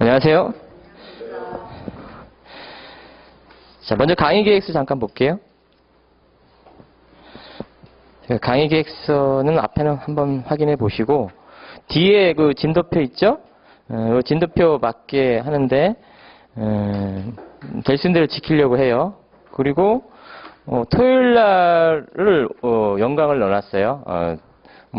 안녕하세요. 자, 먼저 강의 계획서 잠깐 볼게요. 강의 계획서는 앞에는 한번 확인해 보시고, 뒤에 그 진도표 있죠? 그 진도표 맞게 하는데, 될 수 있는 대로 지키려고 해요. 그리고, 토요일 날을, 연강을 넣어놨어요.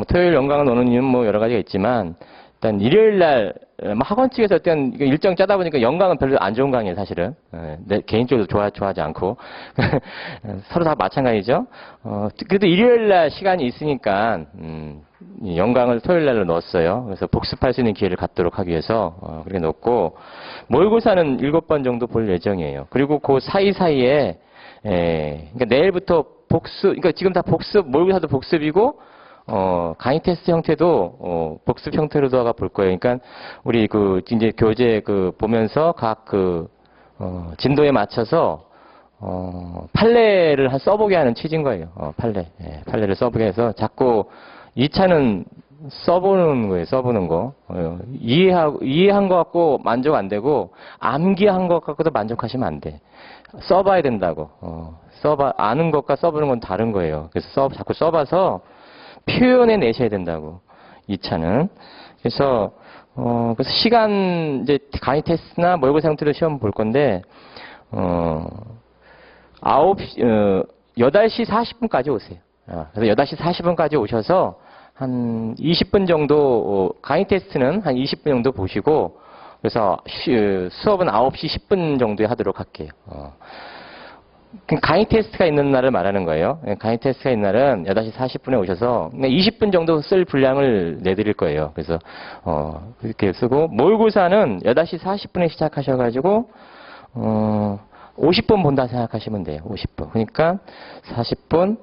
토요일 연강을 넣는 이유는 뭐 여러 가지가 있지만, 일단 일요일 날, 학원 측에서 어떤 일정 짜다 보니까 연강은 별로 안 좋은 강의예요, 사실은. 내 개인적으로 좋아하지 않고. 서로 다 마찬가지죠. 그래도 일요일 날 시간이 있으니까, 연강을 토요일 날로 넣었어요. 그래서 복습할 수 있는 기회를 갖도록 하기 위해서, 그렇게 넣었고, 모의고사는 7번 정도 볼 예정이에요. 그리고 그 사이사이에, 그러니까 내일부터 그러니까 지금 다 모의고사도 복습이고, 강의 테스트 형태도, 복습 형태로다가 볼 거예요. 그러니까, 우리 이제 교재 보면서 진도에 맞춰서, 판례를 써보게 하는 취지인 거예요. 판례. 판례를 써보게 해서 자꾸 2차는 써보는 거예요. 써보는 거. 이해한 것 같고 만족 안 되고, 암기한 것 갖고도 만족하시면 안 돼. 써봐야 된다고. 아는 것과 써보는 건 다른 거예요. 그래서 자꾸 써봐서, 표현해 내셔야 된다고. 2차는. 그래서 시간, 이제 강의 테스트나 모의고사 형태로 시험 볼 건데, 8시 40분까지 오세요. 그래서 8시 40분까지 오셔서 한 20분 정도, 강의 테스트는 한 20분 정도 보시고, 그래서 수업은 9시 10분 정도에 하도록 할게요. 강의 테스트가 있는 날을 말하는 거예요. 강의 테스트가 있는 날은 8시 40분에 오셔서 20분 정도 쓸 분량을 내드릴 거예요. 그래서 그렇게 쓰고, 모의고사는 8시 40분에 시작하셔가지고 50분 본다 생각하시면 돼요. 50분. 그러니까 40분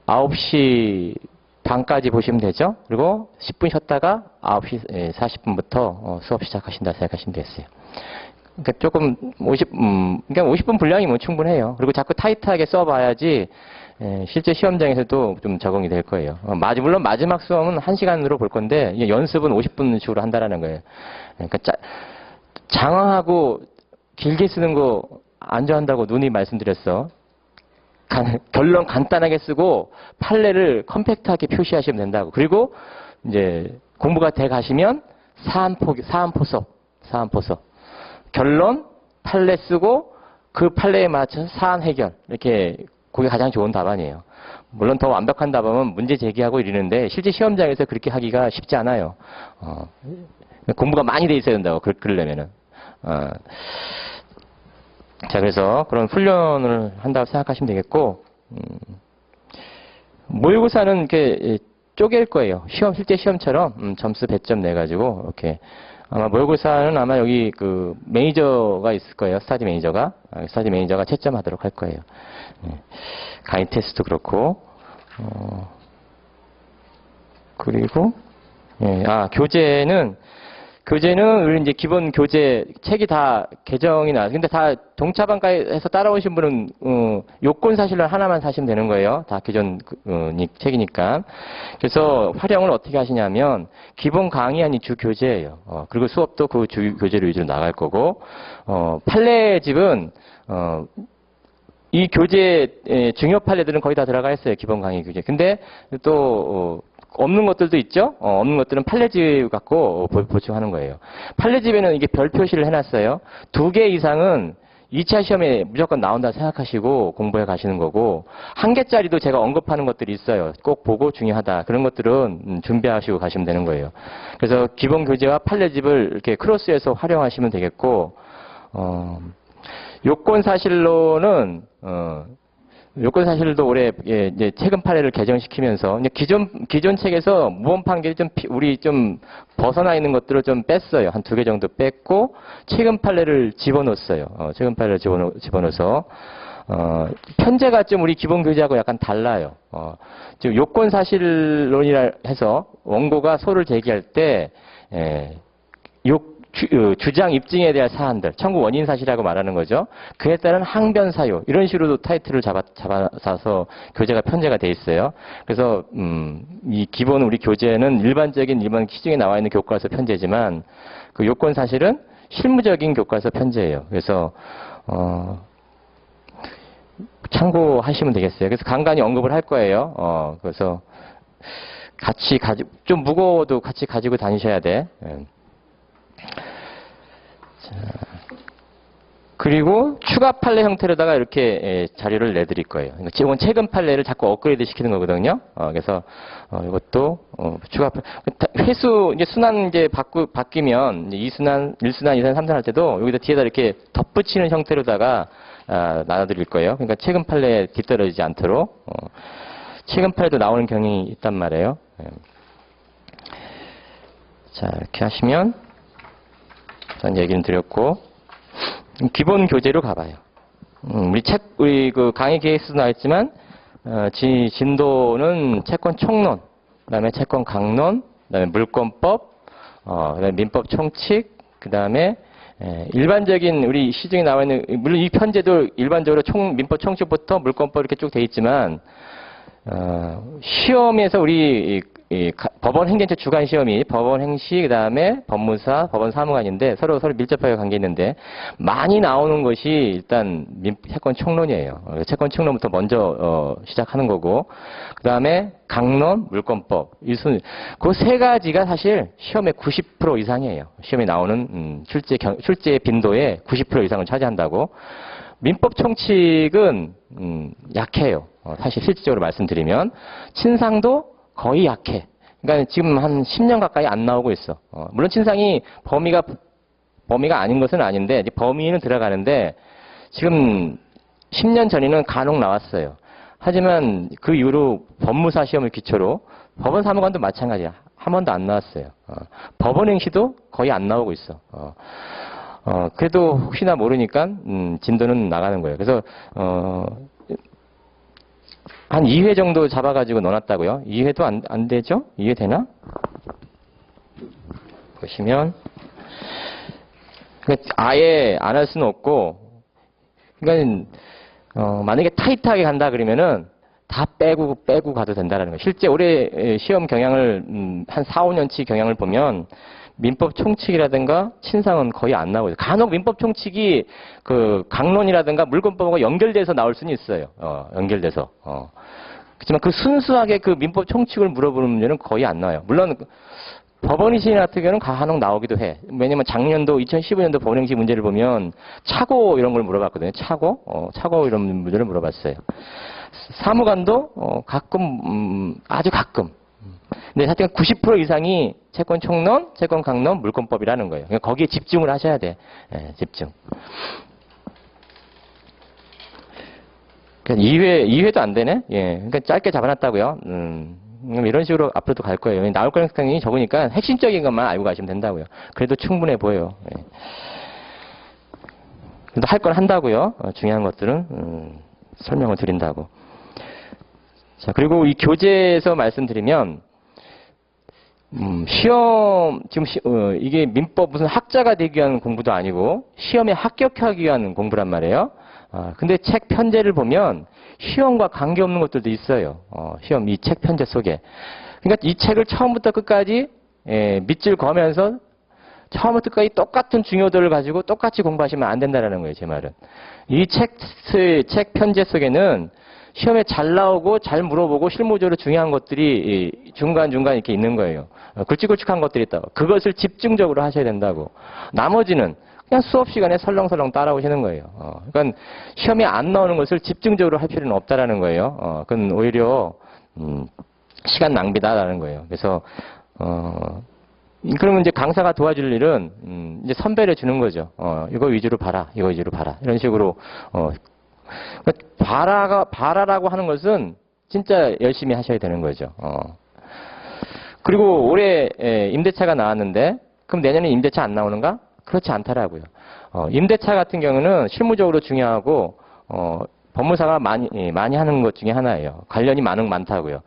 9시 반까지 보시면 되죠. 그리고 10분 쉬었다가 9시 40분부터 수업 시작하신다 생각하시면 되겠어요. 그러니까 조금 그러니까 50분 분량이면 충분해요. 그리고 자꾸 타이트하게 써봐야지 실제 시험장에서도 좀 적응이 될 거예요. 물론 마지막 수업은 1시간으로 볼 건데 연습은 50분씩으로 한다라는 거예요. 그러니까 장황하고 길게 쓰는 거 안 좋아한다고 누누이 말씀드렸어. 결론 간단하게 쓰고 판례를 컴팩트하게 표시하시면 된다고. 그리고 이제 공부가 돼 가시면 사안포섭. 결론, 판례 쓰고 그 판례에 맞춰서 사안 해결. 이렇게 그게 가장 좋은 답안이에요. 물론 더 완벽한 답안은 문제 제기하고 이러는데 실제 시험장에서 그렇게 하기가 쉽지 않아요. 공부가 많이 돼 있어야 된다고 그러려면은. 자, 그래서 그런 훈련을 한다고 생각하시면 되겠고, 모의고사는 이렇게 쪼갤 거예요. 실제 시험처럼 점수 100점 내가지고 이렇게. 아마 모의고사는 아마 여기 매니저가 있을 거예요. 스타디 매니저가 채점하도록 할 거예요. 강의 테스트도 그렇고, 그리고, 교재는 우리 이제 기본 교재 책이 다 개정이 근데 다 동차방가에서 따라오신 분은, 요건 사실로 하나만 사시면 되는 거예요. 다 기존 책이니까. 그래서 활용을 어떻게 하시냐면, 기본 강의안이 주 교재예요. 그리고 수업도 그 주 교재로 위주로 나갈 거고, 판례집은, 이 교재, 중요 판례들은 거의 다 들어가 있어요. 기본 강의 교재. 근데 또, 없는 것들도 있죠? 없는 것들은 판례집 갖고 보충하는 거예요. 판례집에는 이게 별 표시를 해놨어요. 2개 이상은 2차 시험에 무조건 나온다 생각하시고 공부해 가시는 거고, 1개짜리도 제가 언급하는 것들이 있어요. 꼭 보고 중요하다. 그런 것들은 준비하시고 가시면 되는 거예요. 그래서 기본 교재와 판례집을 이렇게 크로스해서 활용하시면 되겠고, 요건 사실로는, 요건 사실도 올해 이제 최근 판례를 개정시키면서 이제 기존 책에서 무언 판결이 우리 좀 벗어나 있는 것들을 좀 뺐어요. 한 2개 정도 뺐고 최근 판례를 집어넣었어요. 최근 판례를 집어넣어서 편제가 좀 우리 기본 교재하고 약간 달라요. 지금 요건 사실론이라 해서 원고가 소를 제기할 때 주장 입증에 대한 사안들, 청구 원인 사실이라고 말하는 거죠. 그에 따른 항변 사유 이런 식으로도 타이틀을 잡아서 교재가 편제가 돼 있어요. 그래서 이 기본 우리 교재는 일반 시중에 나와 있는 교과서 편제지만 그 요건 사실은 실무적인 교과서 편제예요. 그래서 참고하시면 되겠어요. 그래서 간간히 언급을 할 거예요. 그래서 같이 좀 무거워도 같이 가지고 다니셔야 돼. 자, 그리고 추가 판례 형태로다가 이렇게 자료를 내드릴 거예요. 이건 최근 판례를 자꾸 업그레이드 시키는 거거든요. 그래서 이것도 추가 회수 이제 순환 이제 바뀌면 이제 2순환, 1순환, 2순환, 3순환 할 때도 여기다 뒤에다 이렇게 덧붙이는 형태로다가 나눠드릴 거예요. 그러니까 최근 판례에 뒤떨어지지 않도록 최근 판례도 나오는 경향이 있단 말이에요. 자, 이렇게 하시면 전 얘기는 드렸고 기본 교재로 가봐요. 우리 그 강의 계획서도 나왔지만 진도는 채권 총론, 그다음에 채권 강론, 그다음에 물권법, 그다음에 민법 총칙, 그다음에 일반적인 우리 시중에 나와 있는 물론 이 편제도 일반적으로 민법 총칙부터 물권법 이렇게 쭉 돼 있지만 시험에서 우리 법원 행정처 주관 시험이 법원 행시 그다음에 법무사, 법원 사무관인데 서로 밀접하게 관계 있는데 많이 나오는 것이 일단 채권 총론이에요. 채권 총론부터 먼저 시작하는 거고 그다음에 강론, 물권법 그 세 가지가 사실 시험의 90% 이상이에요. 시험에 나오는 출제 빈도의 90% 이상을 차지한다고. 민법 총칙은 약해요. 사실 실질적으로 말씀드리면 친상도 거의 약해. 그러니까 지금 한 10년 가까이 안 나오고 있어. 물론 친상이 범위가 아닌 것은 아닌데 이제 범위는 들어가는데 지금 10년 전에는 간혹 나왔어요. 하지만 그 이후로 법무사 시험을 기초로 법원 사무관도 마찬가지야. 한 번도 안 나왔어요. 법원 행시도 거의 안 나오고 있어. 그래도 혹시나 모르니까 진도는 나가는 거예요. 그래서 한 2회 정도 잡아가지고 넣어놨다고요. 2회도 안 되죠? 2회 되나? 보시면 아예 안 할 수는 없고 그러니까 만약에 타이트하게 간다 그러면은 다 빼고 가도 된다는 거예요. 실제 올해 시험 경향을 한 4, 5년치 경향을 보면 민법 총칙이라든가 친상은 거의 안 나오죠. 간혹 민법 총칙이 그 강론이라든가 물권법하고 연결돼서 나올 수는 있어요. 연결돼서. 그렇지만 그 순수하게 그 민법 총칙을 물어보는 문제는 거의 안 나와요. 물론 법원행시 같은 경우는 간혹 나오기도 해. 왜냐면 작년도 2015년도 법원행시 문제를 보면 차고 이런 걸 물어봤거든요. 차고 이런 문제를 물어봤어요. 사무관도 가끔 아주 가끔. 근데 하여튼 90% 이상이 채권 총론, 채권 강론, 물권법이라는 거예요. 그러니까 거기에 집중을 하셔야 돼. 집중. 그러니까 2회도 안 되네? 예. 그러니까 짧게 잡아놨다고요. 이런 식으로 앞으로도 갈 거예요. 나올 가능성이 적으니까 핵심적인 것만 알고 가시면 된다고요. 그래도 충분해 보여요. 예. 그래도 할 건 한다고요. 중요한 것들은 설명을 드린다고. 자, 그리고 이 교재에서 말씀드리면 시험 지금 이게 민법 무슨 학자가 되기 위한 공부도 아니고 시험에 합격하기 위한 공부란 말이에요. 근데 책 편제를 보면 시험과 관계없는 것들도 있어요. 시험 이 책 편제 속에. 그러니까 이 책을 처음부터 끝까지 밑줄 그으면서 처음부터 끝까지 똑같은 중요도를 가지고 똑같이 공부하시면 안 된다는 거예요. 제 말은. 이 책 편제 속에는 시험에 잘 나오고 잘 물어보고 실무적으로 중요한 것들이 중간중간 이렇게 있는 거예요. 굵직굵직한 것들이 있다고. 그것을 집중적으로 하셔야 된다고. 나머지는 그냥 수업 시간에 설렁설렁 따라오시는 거예요. 그러니까 시험에 안 나오는 것을 집중적으로 할 필요는 없다라는 거예요. 그건 오히려 시간 낭비다라는 거예요. 그래서 그러면 이제 강사가 도와줄 일은 이제 선배를 주는 거죠. 이거 위주로 봐라, 이거 위주로 봐라. 이런 식으로 봐라라고 하는 것은 진짜 열심히 하셔야 되는 거죠. 그리고 올해 임대차가 나왔는데 그럼 내년에 임대차 안 나오는가? 그렇지 않더라고요. 임대차 같은 경우는 실무적으로 중요하고 법무사가 많이 하는 것 중에 하나예요. 관련이 많다고요.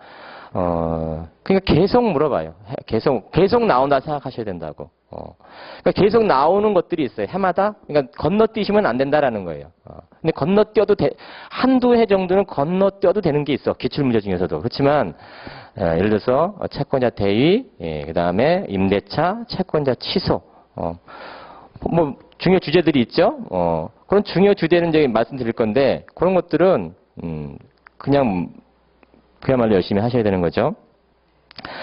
그러니까 계속 물어봐요. 계속 나온다 생각하셔야 된다고. 그러니까 계속 나오는 것들이 있어요. 해마다. 그러니까 건너뛰시면 안 된다라는 거예요. 근데 건너뛰어도 한두 해 정도는 건너뛰어도 되는 게 있어. 기출문제 중에서도. 그렇지만 예를 들어서 채권자 대위, 그다음에 임대차, 채권자 취소. 뭐 중요 주제들이 있죠. 그런 중요 주제는 이제 말씀드릴 건데 그런 것들은 그냥 그야말로 열심히 하셔야 되는 거죠.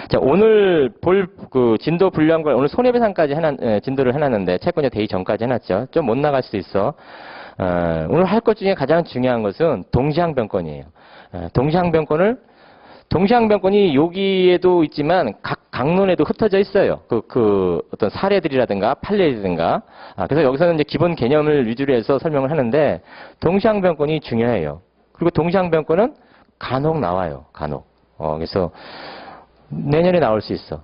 자, 오늘 볼 그 진도 분류한 걸 오늘 손해배상까지 진도를 해놨는데 채권자 대위 전까지 해놨죠. 좀 못 나갈 수도 있어. 오늘 할 것 중에 가장 중요한 것은 동시항변권이에요. 동시항변권이 여기에도 있지만 각 강론에도 흩어져 있어요. 그 어떤 사례들이라든가 판례라든가. 그래서 여기서는 이제 기본 개념을 위주로 해서 설명을 하는데 동시항변권이 중요해요. 그리고 동시항변권은 간혹 나와요. 간혹. 그래서 내년에 나올 수 있어.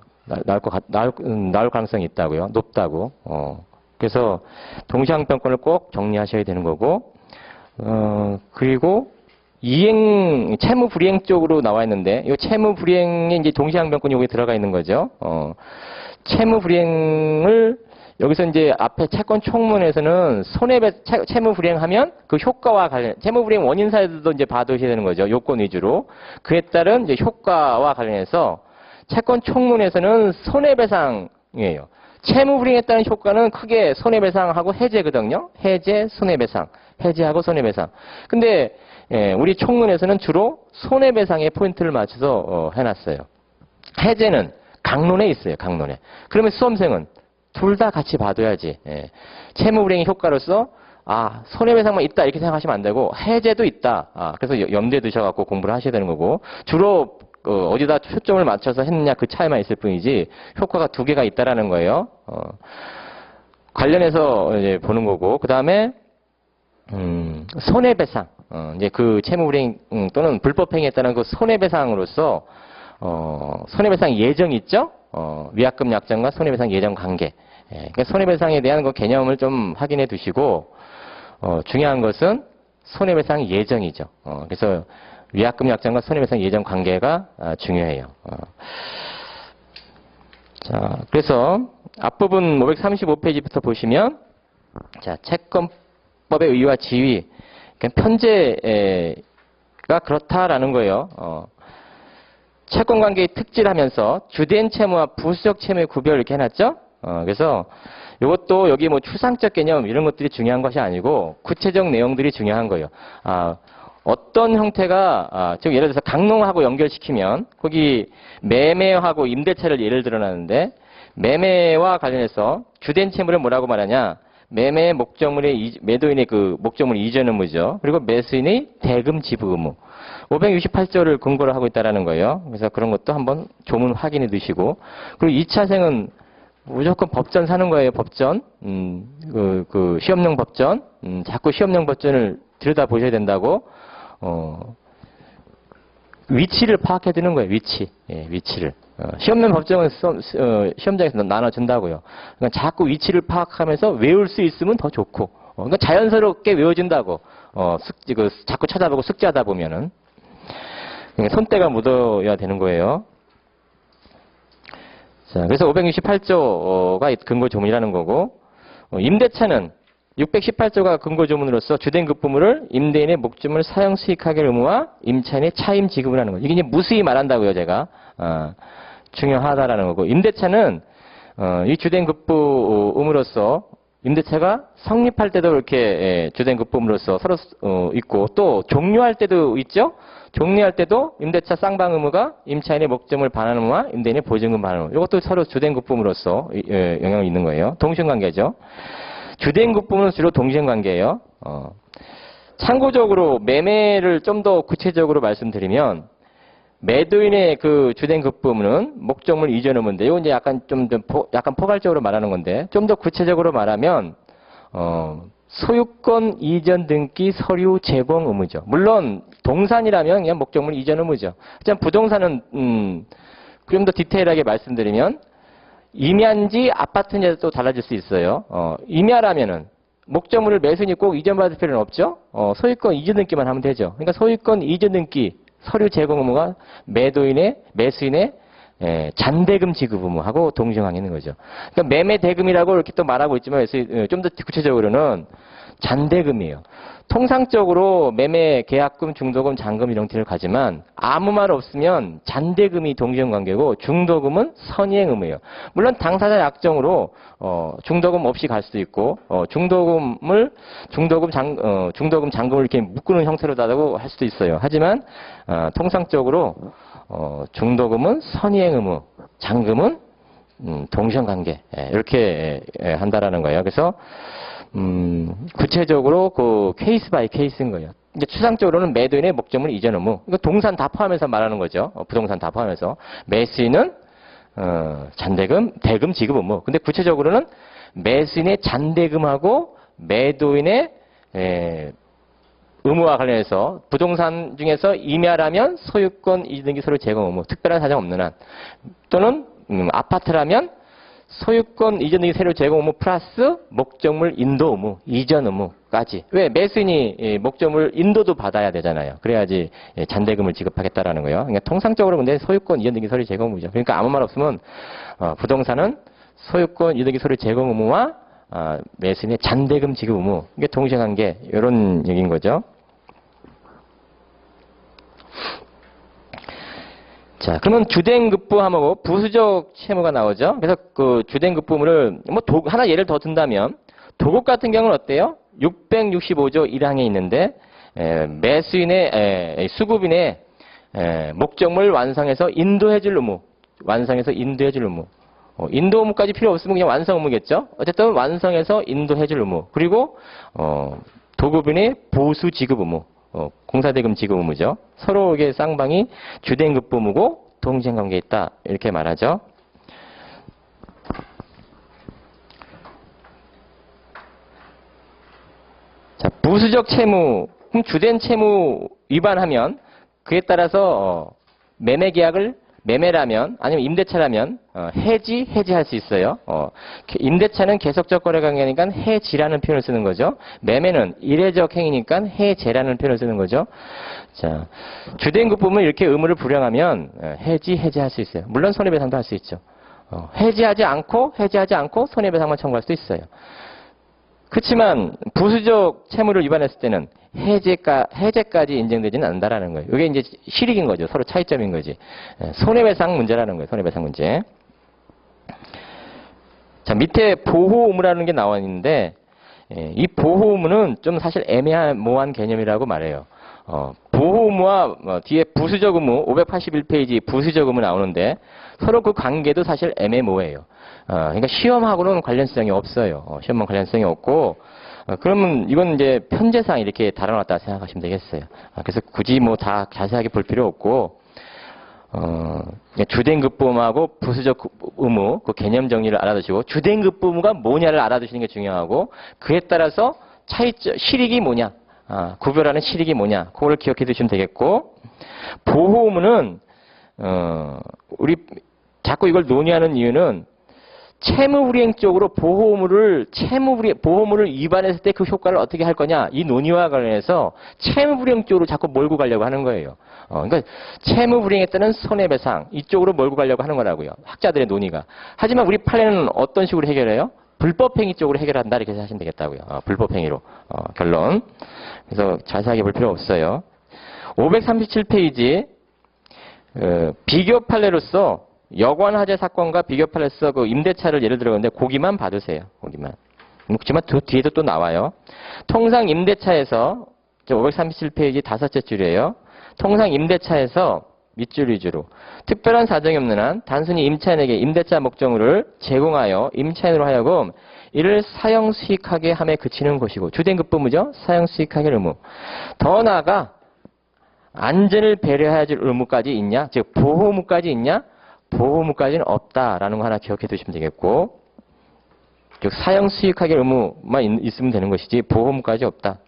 나올 가능성이 있다고요. 높다고. 그래서 동시항변권을 꼭 정리하셔야 되는 거고, 그리고 채무 불이행 쪽으로 나와 있는데, 이 채무 불이행에 이제 동시항변권이 여기 들어가 있는 거죠. 채무 불이행을 여기서 이제 앞에 채권 총문에서는 채무 불이행하면 그 효과와 관련, 채무 불이행 원인 사례들도 이제 봐두셔야 되는 거죠. 요건 위주로. 그에 따른 이제 효과와 관련해서 채권 총문에서는 손해배상이에요. 채무 불이행에 따른 효과는 크게 손해배상하고 해제거든요. 해제, 손해배상. 해제하고 손해배상. 근데 우리 총문에서는 주로 손해배상에 포인트를 맞춰서 해놨어요. 해제는 강론에 있어요. 강론에. 그러면 수험생은 둘 다 같이 봐둬야지. 채무 불이행의 효과로서 손해배상만 있다 이렇게 생각하시면 안 되고 해제도 있다. 그래서 염두에 두셔갖고 공부를 하셔야 되는 거고 주로 어디다 초점을 맞춰서 했느냐 그 차이만 있을 뿐이지 효과가 두 개가 있다라는 거예요. 관련해서 이제 보는 거고 그 다음에 손해배상 이제 그 채무불이행 또는 불법행위에 따른 그 손해배상으로서 손해배상 예정 있죠. 위약금 약정과 손해배상 예정 관계. 그러니까 손해배상에 대한 그 개념을 좀 확인해 두시고 중요한 것은 손해배상 예정이죠. 그래서 위약금 약정과 손해배상 예정 관계가 중요해요. 자, 그래서 앞부분 535페이지부터 보시면 자, 채권법의 의의와 지위, 그러니까 편제가 그렇다라는 거예요. 채권관계의 특질하면서 주된 채무와 부수적 채무의 구별 이렇게 해놨죠. 그래서 이것도 여기 뭐 추상적 개념 이런 것들이 중요한 것이 아니고 구체적 내용들이 중요한 거예요. 어떤 형태가 즉 예를 들어서 강론하고 연결시키면 거기 매매하고 임대차를 예를 들어놨는데 매매와 관련해서 주된 채무를 뭐라고 말하냐? 매매의 목적물의 매도인의 그 목적물 이전 의무죠. 그리고 매수인의 대금 지불 의무. 568조를 근거로 하고 있다라는 거예요. 그래서 그런 것도 한번 조문 확인해 두시고 그리고 2차생은 무조건 법전 사는 거예요. 법전. 그 시험용 법전. 자꾸 시험용 법전을 들여다 보셔야 된다고. 위치를 파악해 두는 거예요. 위치를. 시험용 법정은 시험장에서 나눠준다고요. 그러니까 자꾸 위치를 파악하면서 외울 수 있으면 더 좋고, 그러니까 자연스럽게 외워진다고. 자꾸 찾아보고 숙지하다 보면은 손때가 묻어야 되는 거예요. 자, 그래서 568조가 근거 조문이라는 거고, 임대차는 618조가 근거 조문으로서 주된 급부물을 임대인의 목적물 사용 수익하게 의무와 임차인의 차임 지급을 하는 거예요. 이게 이제 무수히 말한다고요, 제가. 중요하다라는 거고, 임대차는 이 주된 급부 의무로서 임대차가 성립할 때도 이렇게 주된 급부음으로서 서로 있고 또 종료할 때도 있죠. 종료할 때도 임대차 쌍방 의무가 임차인의 목적물 반환 의무와 임대인의 보증금 반환 의무. 이것도 서로 주된 급부음으로서 영향이 있는 거예요. 동시관계죠. 주된 급부음은 주로 동시관계예요. 참고적으로 매매를 좀 더 구체적으로 말씀드리면 매도인의 그 주된 급부음은 목적물 이전 의무인데 이거 이제 약간 포괄적으로 말하는 건데 좀 더 구체적으로 말하면 소유권 이전 등기 서류 제공 의무죠. 물론 동산이라면 그냥 목적물 이전 의무죠. 하지만 부동산은 좀 더 디테일하게 말씀드리면 임야인지 아파트인지 또 달라질 수 있어요. 임야라면은 목적물을 매수인이 꼭 이전받을 필요는 없죠. 소유권 이전 등기만 하면 되죠. 그러니까 소유권 이전 등기 서류 제공 의무가 매수인의 잔대금 지급 의무하고 동정하는 거죠. 그러니까 매매 대금이라고 이렇게 또 말하고 있지만 좀 더 구체적으로는 잔대금이에요. 통상적으로 매매 계약금, 중도금, 잔금 이런 형태를 가지만 아무 말 없으면 잔대금이 동정관계고 중도금은 선이행 의무예요. 물론 당사자 약정으로 중도금 없이 갈 수도 있고 중도금, 잔금을 이렇게 묶는 형태로다고 할 수도 있어요. 하지만 통상적으로 중도금은 선이행 의무, 잔금은 동정관계 이렇게 한다라는 거예요. 그래서 구체적으로 그 케이스 바이 케이스인 거예요. 이제 추상적으로는 매도인의 목적물 이전 의무, 이거 동산 다 포함해서 말하는 거죠. 부동산 다 포함해서. 매수인은 잔대금, 대금 지급 의무. 근데 구체적으로는 매수인의 잔대금하고 매도인의 의무와 관련해서 부동산 중에서 임야라면 소유권 이전등기 서류 제공 의무, 특별한 사정 없는 한, 또는 아파트라면 소유권 이전 등기 세료 제공 의무 플러스 목적물 인도 의무, 이전 의무까지. 왜? 매수인이 목적물 인도도 받아야 되잖아요. 그래야지 잔대금을 지급하겠다라는 거예요. 그러니까 통상적으로 근데 소유권 이전 등기 서류 제공 의무죠. 그러니까 아무 말 없으면 부동산은 소유권 이전 등기 서류 제공 의무와 매수인의 잔대금 지급 의무, 이게 동시관계 이런 얘기인 거죠. 자, 그러면 주된급부함하고 부수적 채무가 나오죠. 그래서 그 주된급부물을 하나 예를 더 든다면 도급 같은 경우는 어때요? 665조 1항에 있는데 매수인의 수급인의 목적물 완성해서 인도해줄 의무, 완성해서 인도해줄 의무. 인도 의무까지 필요 없으면 그냥 완성 의무겠죠. 어쨌든 완성해서 인도해줄 의무. 그리고 도급인의 보수 지급 의무. 공사대금 지급 의무죠. 서로에게 쌍방이 주된급부 의무고 동시행관계에 있다, 이렇게 말하죠. 자, 부수적 채무, 그럼 주된 채무 위반하면 그에 따라서 매매계약을 매매라면 아니면 임대차라면 해지할 수 있어요. 임대차는 계속적 거래관계니까 해지라는 표현을 쓰는 거죠. 매매는 일회적 행위니까 해제라는 표현을 쓰는 거죠. 자, 주된급부는 이렇게 의무를 불행하면 해지할 수 있어요. 물론 손해배상도 할 수 있죠. 해지하지 않고 손해배상만 청구할 수도 있어요. 그렇지만 부수적 채무를 위반했을 때는 해제까지 인정되지는 않는다라는 거예요. 이게 이제 실익인 거죠. 서로 차이점인 거지. 손해배상 문제라는 거예요. 손해배상 문제. 자, 밑에 보호 의무라는 게 나와 있는데 이 보호 의무는 좀 사실 애매모호한 개념이라고 말해요. 보호 의무와 뒤에 부수적 의무 581페이지 부수적 의무 나오는데 서로 그 관계도 사실 애매모호해요. 그러니까 시험하고는 관련성이 없어요. 시험만 관련성이 없고 그러면 이건 이제 편제상 이렇게 달아놨다 생각하시면 되겠어요. 그래서 굳이 뭐 다 자세하게 볼 필요 없고 주된급부음하고 부수적 의무 그 개념 정리를 알아두시고 주된급부 의무가 뭐냐를 알아두시는 게 중요하고 그에 따라서 차이점 실익이 뭐냐 구별하는 실익이 뭐냐 그거를 기억해 두시면 되겠고 보호 의무는 우리 자꾸 이걸 논의하는 이유는 채무불이행 쪽으로 보호의무를 위반했을 때 그 효과를 어떻게 할 거냐 이 논의와 관련해서 채무불이행 쪽으로 자꾸 몰고 가려고 하는 거예요. 그러니까 채무불이행에 따른 손해배상 이쪽으로 몰고 가려고 하는 거라고요. 학자들의 논의가. 하지만 우리 판례는 어떤 식으로 해결해요? 불법행위 쪽으로 해결한다 이렇게 하시면 되겠다고요. 불법행위로 결론. 그래서 자세하게 볼 필요 없어요. 537페이지 비교 판례로서 여관화재 사건과 비교 판례로서 그 임대차를 예를 들어보는데 고기만 봐두세요. 고기만. 그렇지만 뒤에도 또 나와요. 통상 임대차에서 537페이지 5째 줄이에요. 통상 임대차에서 밑줄 위주로 특별한 사정이 없는 한 단순히 임차인에게 임대차 목적물을 제공하여 임차인으로 하여금 이를 사형 수익하게 함에 그치는 것이고 주된급부무죠. 사형 수익하게 의무. 더 나아가 안전을 배려해야 할 의무까지 있냐? 즉 보호의무까지 있냐? 보호의무까지는 없다라는 거 하나 기억해 두시면 되겠고 즉 사형 수익하게 의무만 있으면 되는 것이지 보호의무까지 없다.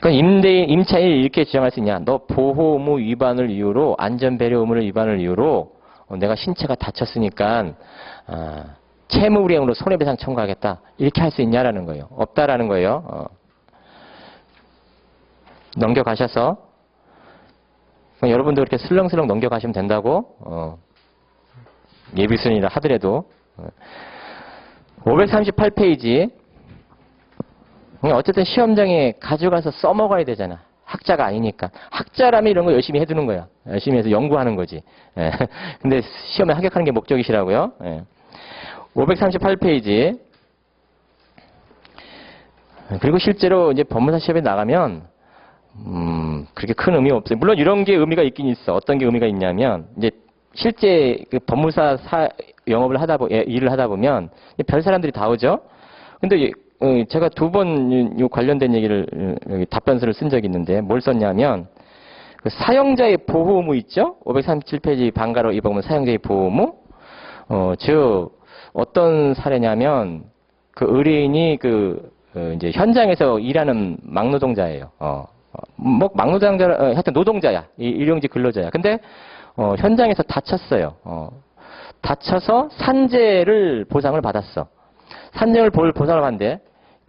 그러니까 임차인이 이렇게 주장할 수 있냐. 너 보호의무 위반을 이유로 안전배려 의무를 위반을 이유로 내가 신체가 다쳤으니까 채무불이행으로 손해배상 청구하겠다. 이렇게 할 수 있냐라는 거예요. 없다라는 거예요. 넘겨가셔서 여러분도 그렇게 슬렁슬렁 넘겨가시면 된다고 예비순이라 하더라도 538페이지 어쨌든 시험장에 가져가서 써먹어야 되잖아. 학자가 아니니까. 학자라면 이런 거 열심히 해두는 거야. 열심히 해서 연구하는 거지. 예. 근데 시험에 합격하는 게 목적이시라고요. 예. 538페이지. 그리고 실제로 이제 법무사 시험에 나가면 그렇게 큰 의미 없어요. 물론 이런 게 의미가 있긴 있어. 어떤 게 의미가 있냐면 이제 실제 그 법무사 영업을 일을 하다 보면 별 사람들이 다 오죠. 근데 제가 2번 요 관련된 얘기를 여기 답변서를 쓴 적이 있는데 뭘 썼냐면 그 사용자의 보호 의무 있죠? 537페이지 방가로 이 보면 사용자의 보호 의무. 즉 어떤 사례냐면 그 의뢰인이 이제 현장에서 일하는 막노동자예요. 뭐 막노동자 하여튼 노동자야. 일용직 근로자야. 근데 현장에서 다쳤어요. 다쳐서 산재를 보상을 받았어. 산재를 보상을 받는데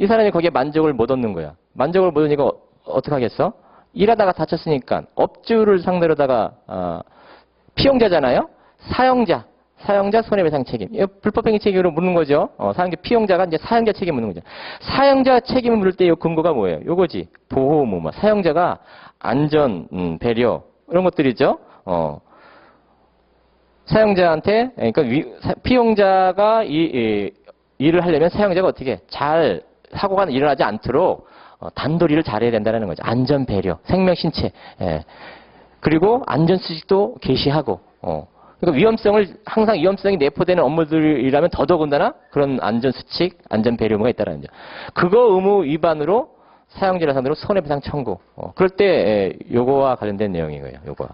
이 사람이 거기에 만족을 못 얻는 거야. 만족을 못 얻으니까 어떻게 하겠어? 일하다가 다쳤으니까 업주를 상대로다가 피용자잖아요. 사용자 손해배상 책임. 불법행위 책임으로 묻는 거죠. 사용자 피용자가 이제 사용자 책임 묻는 거죠. 사용자 책임을 물을 때 이 근거가 뭐예요? 요거지. 보호 의무. 사용자가 안전, 배려 이런 것들이죠. 사용자한테 그러니까 피용자가 일을 하려면 사용자가 어떻게 잘 사고가 일어나지 않도록 단도리를 잘해야 된다는 거죠. 안전 배려, 생명 신체, 그리고 안전 수칙도 게시하고. 그러니까 항상 위험성이 내포되는 업무들이라면 더더군다나 그런 안전 수칙, 안전 배려 의무가 있다는 거죠. 그거 의무 위반으로 사용자를 상대로 손해배상 청구. 그럴 때 요거와 관련된 내용이고요. 요거와.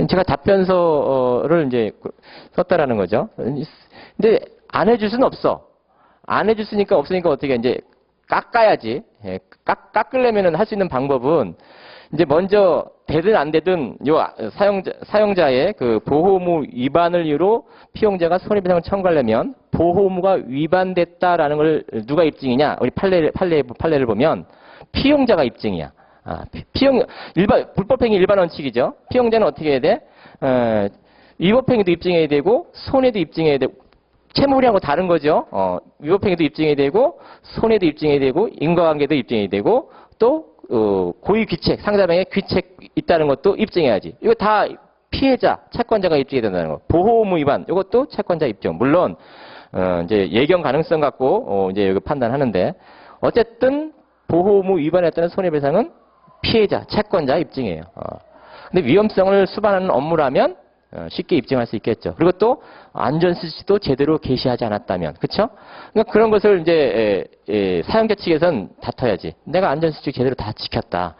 제가 답변서를 이제 썼다라는 거죠. 근데 안 해줄 수는 없어. 안 해줬으니까 없으니까 어떻게 이제 깎아야지. 깎으려면은 할 수 있는 방법은 이제 먼저 되든 안 되든 요 사용자의 그 보호의무 위반을 이유로 피용자가 손해배상을 청구하려면 보호의무가 위반됐다라는 걸 누가 입증이냐? 우리 판례를 보면 피용자가 입증이야. 불법행위 일반 원칙이죠. 피용자는 어떻게 해야 돼? 위법행위도 입증해야 되고 손해도 입증해야 되고 채무불이한 거 다른 거죠. 위법행위도 입증해야 되고 손해도 입증해야 되고 인과관계도 입증해야 되고 또 고의 귀책, 상대방의 귀책 있다는 것도 입증해야지. 이거 다 피해자, 채권자가 입증해야 된다는 거. 보호의무 위반, 이것도 채권자 입증. 물론 이제 예견 가능성 갖고 이제 여기 판단하는데 어쨌든 보호의무 위반했다는 손해배상은 피해자, 채권자 입증이에요. 근데 위험성을 수반하는 업무라면 쉽게 입증할 수 있겠죠. 그리고 또 안전수칙도 제대로 게시하지 않았다면, 그렇죠? 그러니까 그런 것을 이제 사용자 측에서는 다퉈야지. 내가 안전수칙 제대로 다 지켰다.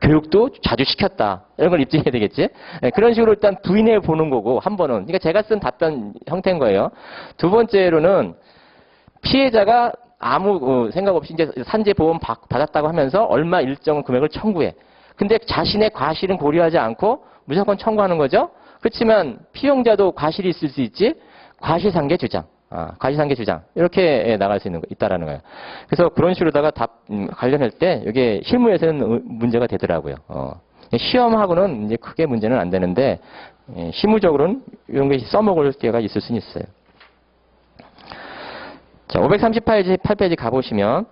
교육도 자주 시켰다. 이런 걸 입증해야 되겠지. 그런 식으로 일단 부인해 보는 거고 한 번은. 그러니까 제가 쓴 답변 형태인 거예요. 두 번째로는 피해자가 아무 생각 없이 이제 산재보험 받았다고 하면서 얼마 일정 금액을 청구해. 근데 자신의 과실은 고려하지 않고 무조건 청구하는 거죠. 그렇지만 피용자도 과실이 있을 수 있지. 과실상계 주장. 과실상계 주장. 이렇게 나갈 수 있다라는 거예요. 그래서 그런 식으로다가 관련할 때 이게 실무에서는 문제가 되더라고요. 시험하고는 이제 크게 문제는 안 되는데 실무적으로는 이런 것이 써먹을 기회가 있을 수는 있어요. 자, 538페이지 가보시면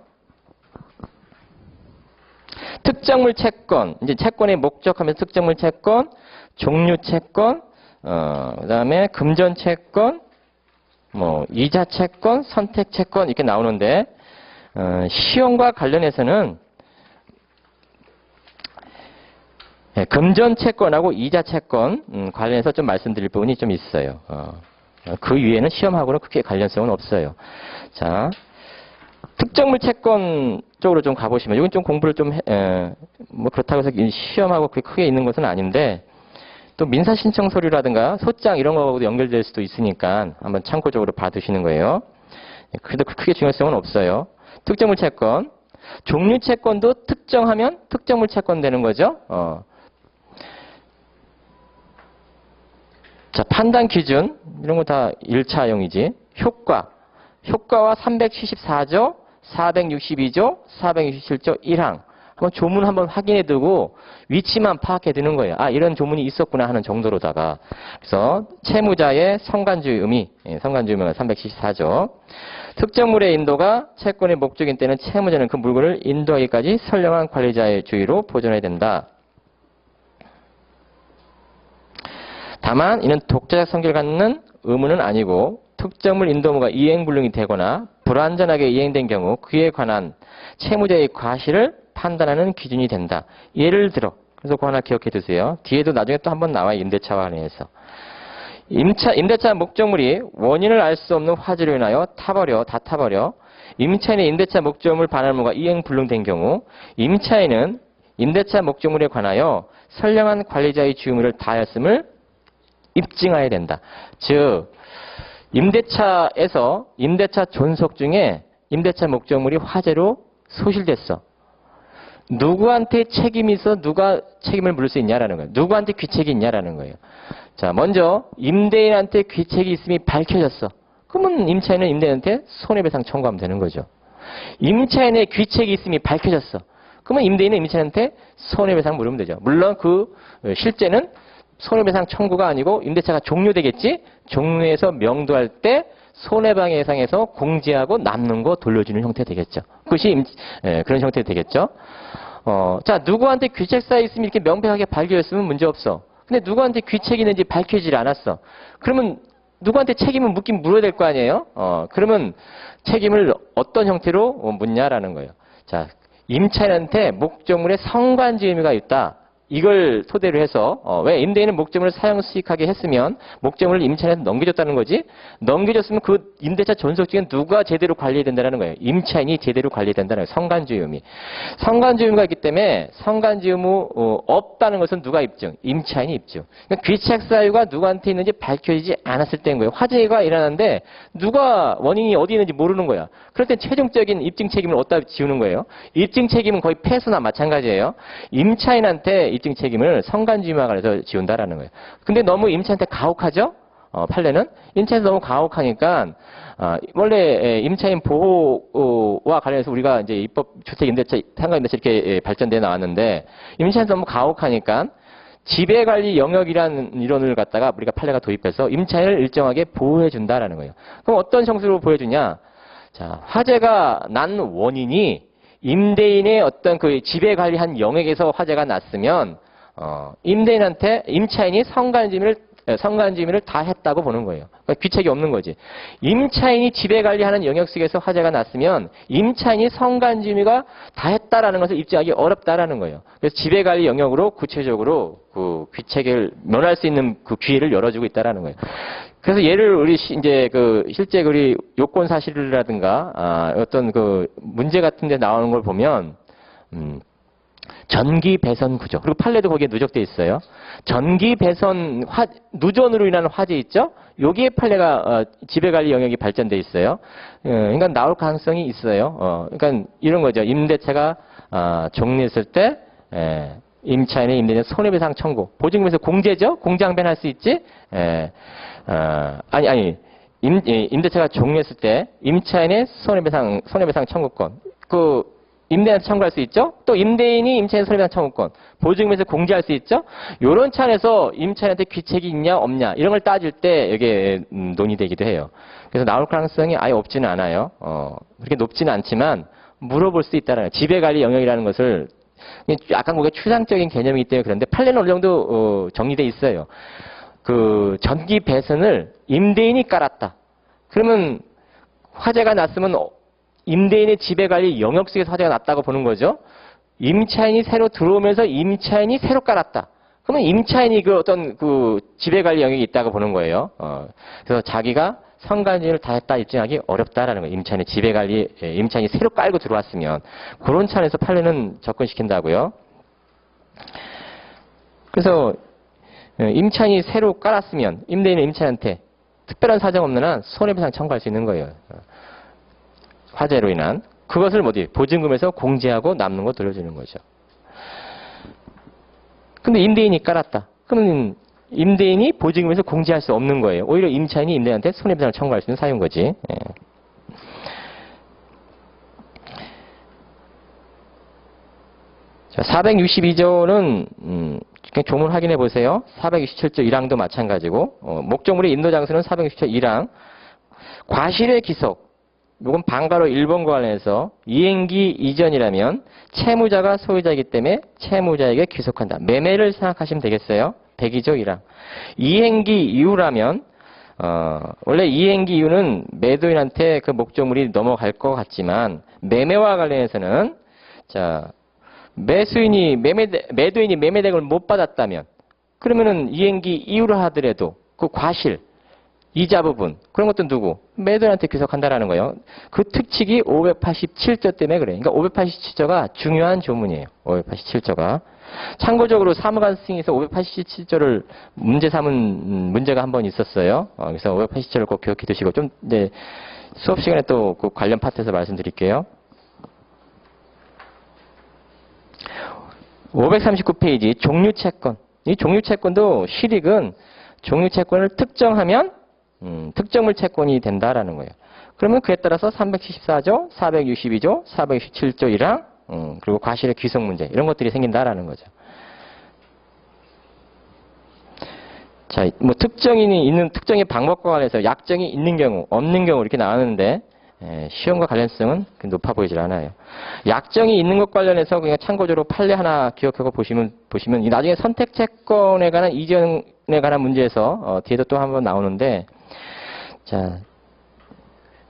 특정물 채권, 이제 채권의 목적하면서 특정물 채권, 종류 채권, 그다음에 금전 채권, 뭐 이자 채권, 선택 채권 이렇게 나오는데 시험과 관련해서는 금전 채권하고 이자 채권 관련해서 좀 말씀드릴 부분이 좀 있어요. 그 위에는 시험하고는 크게 관련성은 없어요. 자, 특정물 채권 쪽으로 좀 가보시면, 이건 좀 공부를 뭐 그렇다고 해서 시험하고 그렇게 크게 있는 것은 아닌데, 또 민사신청 서류라든가 소장 이런 거하고도 연결될 수도 있으니까 한번 참고적으로 봐두시는 거예요. 그래도 크게 중요성은 없어요. 특정물 채권. 종류 채권도 특정하면 특정물 채권 되는 거죠. 자, 판단 기준. 이런 거 다 1차용이지. 효과와 374조, 462조, 467조 1항. 한번 조문 한번 확인해 두고 위치만 파악해 두는 거예요. 아, 이런 조문이 있었구나 하는 정도로다가. 그래서 채무자의 성간주의 의미, 성간주의 의미가 374조. 특정물의 인도가 채권의 목적인 때는 채무자는 그 물건을 인도하기까지 선량한 관리자의 주의로 보존해야 된다. 다만 이는 독자적 성질을 갖는 의무는 아니고 특정물 인도 의무가 이행불능이 되거나 불완전하게 이행된 경우 그에 관한 채무자의 과실을 판단하는 기준이 된다. 예를 들어, 그래서 그거 하나 기억해 두세요. 뒤에도 나중에 또 한번 나와요. 임대차와 관련해서. 임대차 목적물이 원인을 알 수 없는 화재로 인하여 다 타버려 임차인의 임대차 목적물 반환물과 이행불능된 경우 임차인은 임대차 목적물에 관하여 선량한 관리자의 주의무를 다하였음을 입증해야 된다. 즉 임대차에서 임대차 존속 중에 임대차 목적물이 화재로 소실됐어. 누구한테 책임이 있어? 누가 책임을 물을 수 있냐라는 거예요. 누구한테 귀책이 있냐라는 거예요. 자, 먼저 임대인한테 귀책이 있음이 밝혀졌어. 그러면 임차인은 임대인한테 손해배상 청구하면 되는 거죠. 임차인의 귀책이 있음이 밝혀졌어. 그러면 임대인은 임차인한테 손해배상 물으면 되죠. 물론 그 실제는 손해배상 청구가 아니고 임대차가 종료되겠지. 종료해서 명도할 때 손해배상에서 공제하고 남는 거 돌려주는 형태 되겠죠. 그것이 그런 형태 되겠죠. 자, 누구한테 귀책사에 있으면 이렇게 명백하게 밝혀졌으면 문제 없어. 근데 누구한테 귀책이 있는지 밝혀지질 않았어. 그러면 누구한테 책임을 물어야 될 거 아니에요? 그러면 책임을 어떤 형태로 묻냐라는 거예요. 자, 임차인한테 목적물에 성간지 의미가 있다. 이걸 토대로 해서 왜 임대인은 목적물을 사용 수익하게 했으면 목적물을 임차인한테 넘겨줬다는 거지. 넘겨줬으면 그 임대차 존속 중에 누가 제대로 관리해야 된다는 거예요. 임차인이 제대로 관리해야 된다는 거예요. 성간주의 의미. 성간주의 의미가 있기 때문에 성간주의 의무 없다는 것은 누가 입증? 임차인이 입증. 그러니까 귀책 사유가 누구한테 있는지 밝혀지지 않았을 때인 거예요. 화재가 일어났는데 누가 원인이 어디 있는지 모르는 거야. 그럴 때 최종적인 입증 책임을 어디다 지우는 거예요? 입증 책임은 거의 패소나 마찬가지예요. 임차인한테 입증 책임을 성간주의와 관해서 지운다라는 거예요. 근데 너무 임차인한테 가혹하죠? 판례는? 임차인한테 너무 가혹하니까, 원래 임차인 보호와 관련해서 우리가 이제 입법 주택 임대차, 상가 임대차 이렇게 발전돼 나왔는데, 임차인한테 너무 가혹하니까, 지배관리 영역이라는 이론을 갖다가 우리가 판례가 도입해서 임차인을 일정하게 보호해 준다라는 거예요. 그럼 어떤 형식으로 보여주냐? 자, 화재가 난 원인이 임대인의 어떤 그 지배관리한 영역에서 화재가 났으면 임대인한테 임차인이 성간지의를 다 했다고 보는 거예요. 그러니까 귀책이 없는 거지. 임차인이 지배관리하는 영역 속에서 화재가 났으면 임차인이 성간지의가 다 했다라는 것을 입증하기 어렵다라는 거예요. 그래서 지배관리 영역으로 구체적으로 그 귀책을 면할 수 있는 그 기회를 열어주고 있다라는 거예요. 그래서 예를 우리 이제 그 실제 우리 요건 사실이라든가 어떤 그 문제 같은 데 나오는 걸 보면 전기 배선 구조. 그리고 판례도 거기에 누적돼 있어요. 전기 배선 누전으로 인한 화재 있죠? 여기에 판례가 지배관리 영역이 발전돼 있어요. 그러니까 나올 가능성이 있어요. 그러니까 이런 거죠. 임대차가 종료했을 때 임차인의 임대인의 손해배상 청구. 보증금에서 공제죠? 공제항변할 수 있지? 임대차가 종료했을 때 임차인의 손해배상 청구권. 그 임대인한테 청구할 수 있죠? 또 임대인이 임차인 손해배상 청구권. 보증금에서 공제할 수 있죠? 요런 차원에서 임차인한테 귀책이 있냐 없냐 이런 걸 따질 때 이게 논의되기도 해요. 그래서 나올 가능성이 아예 없지는 않아요. 그렇게 높지는 않지만 물어볼 수 있다는 거예요. 지배관리 영역이라는 것을 약간 그게 추상적인 개념이기 때문에 그런데 판례는 어느 정도 정리돼 있어요. 그 전기 배선을 임대인이 깔았다. 그러면 화재가 났으면 임대인의 지배관리 영역 속에서 화재가 났다고 보는 거죠. 임차인이 새로 들어오면서 임차인이 새로 깔았다. 그러면 임차인이 그 어떤 그 지배관리 영역이 있다고 보는 거예요. 그래서 자기가 성간지의를 다 했다 입증하기 어렵다라는 거예요. 임차인의 지배관리, 임차인이 새로 깔고 들어왔으면. 그런 차원에서 판례는 접근시킨다고요. 그래서 임차인이 새로 깔았으면 임대인은 임차인한테 특별한 사정 없는 한 손해배상 청구할 수 있는 거예요. 화재로 인한. 그것을 보증금에서 공제하고 남는 거 돌려주는 거죠. 근데 임대인이 깔았다. 그러면 임대인이 보증금에서 공제할 수 없는 거예요. 오히려 임차인이 임대인한테 손해배상을 청구할 수 있는 사유인 거지. 자, 462조는 조문 확인해 보세요. 467조 1항도 마찬가지고 목적물의 인도 장소는 467조 1항. 과실의 기속. 이건 방가로 1번과 관련해서 이행기 이전이라면 채무자가 소유자이기 때문에 채무자에게 귀속한다. 매매를 생각하시면 되겠어요. 102조 1항. 이행기 이후라면 원래 이행기 이후는 매도인한테 그 목적물이 넘어갈 것 같지만 매매와 관련해서는 자 매도인이 매매대금을 못 받았다면 그러면은 이행기 이후로 하더라도 그 과실 이자 부분 그런 것도 누구? 매도인한테 귀속한다라는 거예요. 그 특칙이 587조 때문에 그래요. 그러니까 587조가 중요한 조문이에요. 587조가. 참고적으로 사무관 승인에서 587조를 문제 삼은 문제가 한 번 있었어요. 그래서 587조를 꼭 기억해 두시고 좀 이제 수업 시간에 또 그 관련 파트에서 말씀드릴게요. 539페이지 종류채권. 이 종류채권도 실익은 종류채권을 특정하면 특정물 채권이 된다라는 거예요. 그러면 그에 따라서 374조, 462조, 467조 1항 그리고 과실의 귀속 문제 이런 것들이 생긴다라는 거죠. 자, 뭐 특정인이 있는 특정의 방법과 관련해서 약정이 있는 경우, 없는 경우 이렇게 나왔는데 시험과 관련성은 높아 보이질 않아요. 약정이 있는 것 관련해서 그냥 참고적으로 판례 하나 기억하고 보시면 이 나중에 선택채권에 관한 이전에 관한 문제에서 뒤에도 또 한번 나오는데 자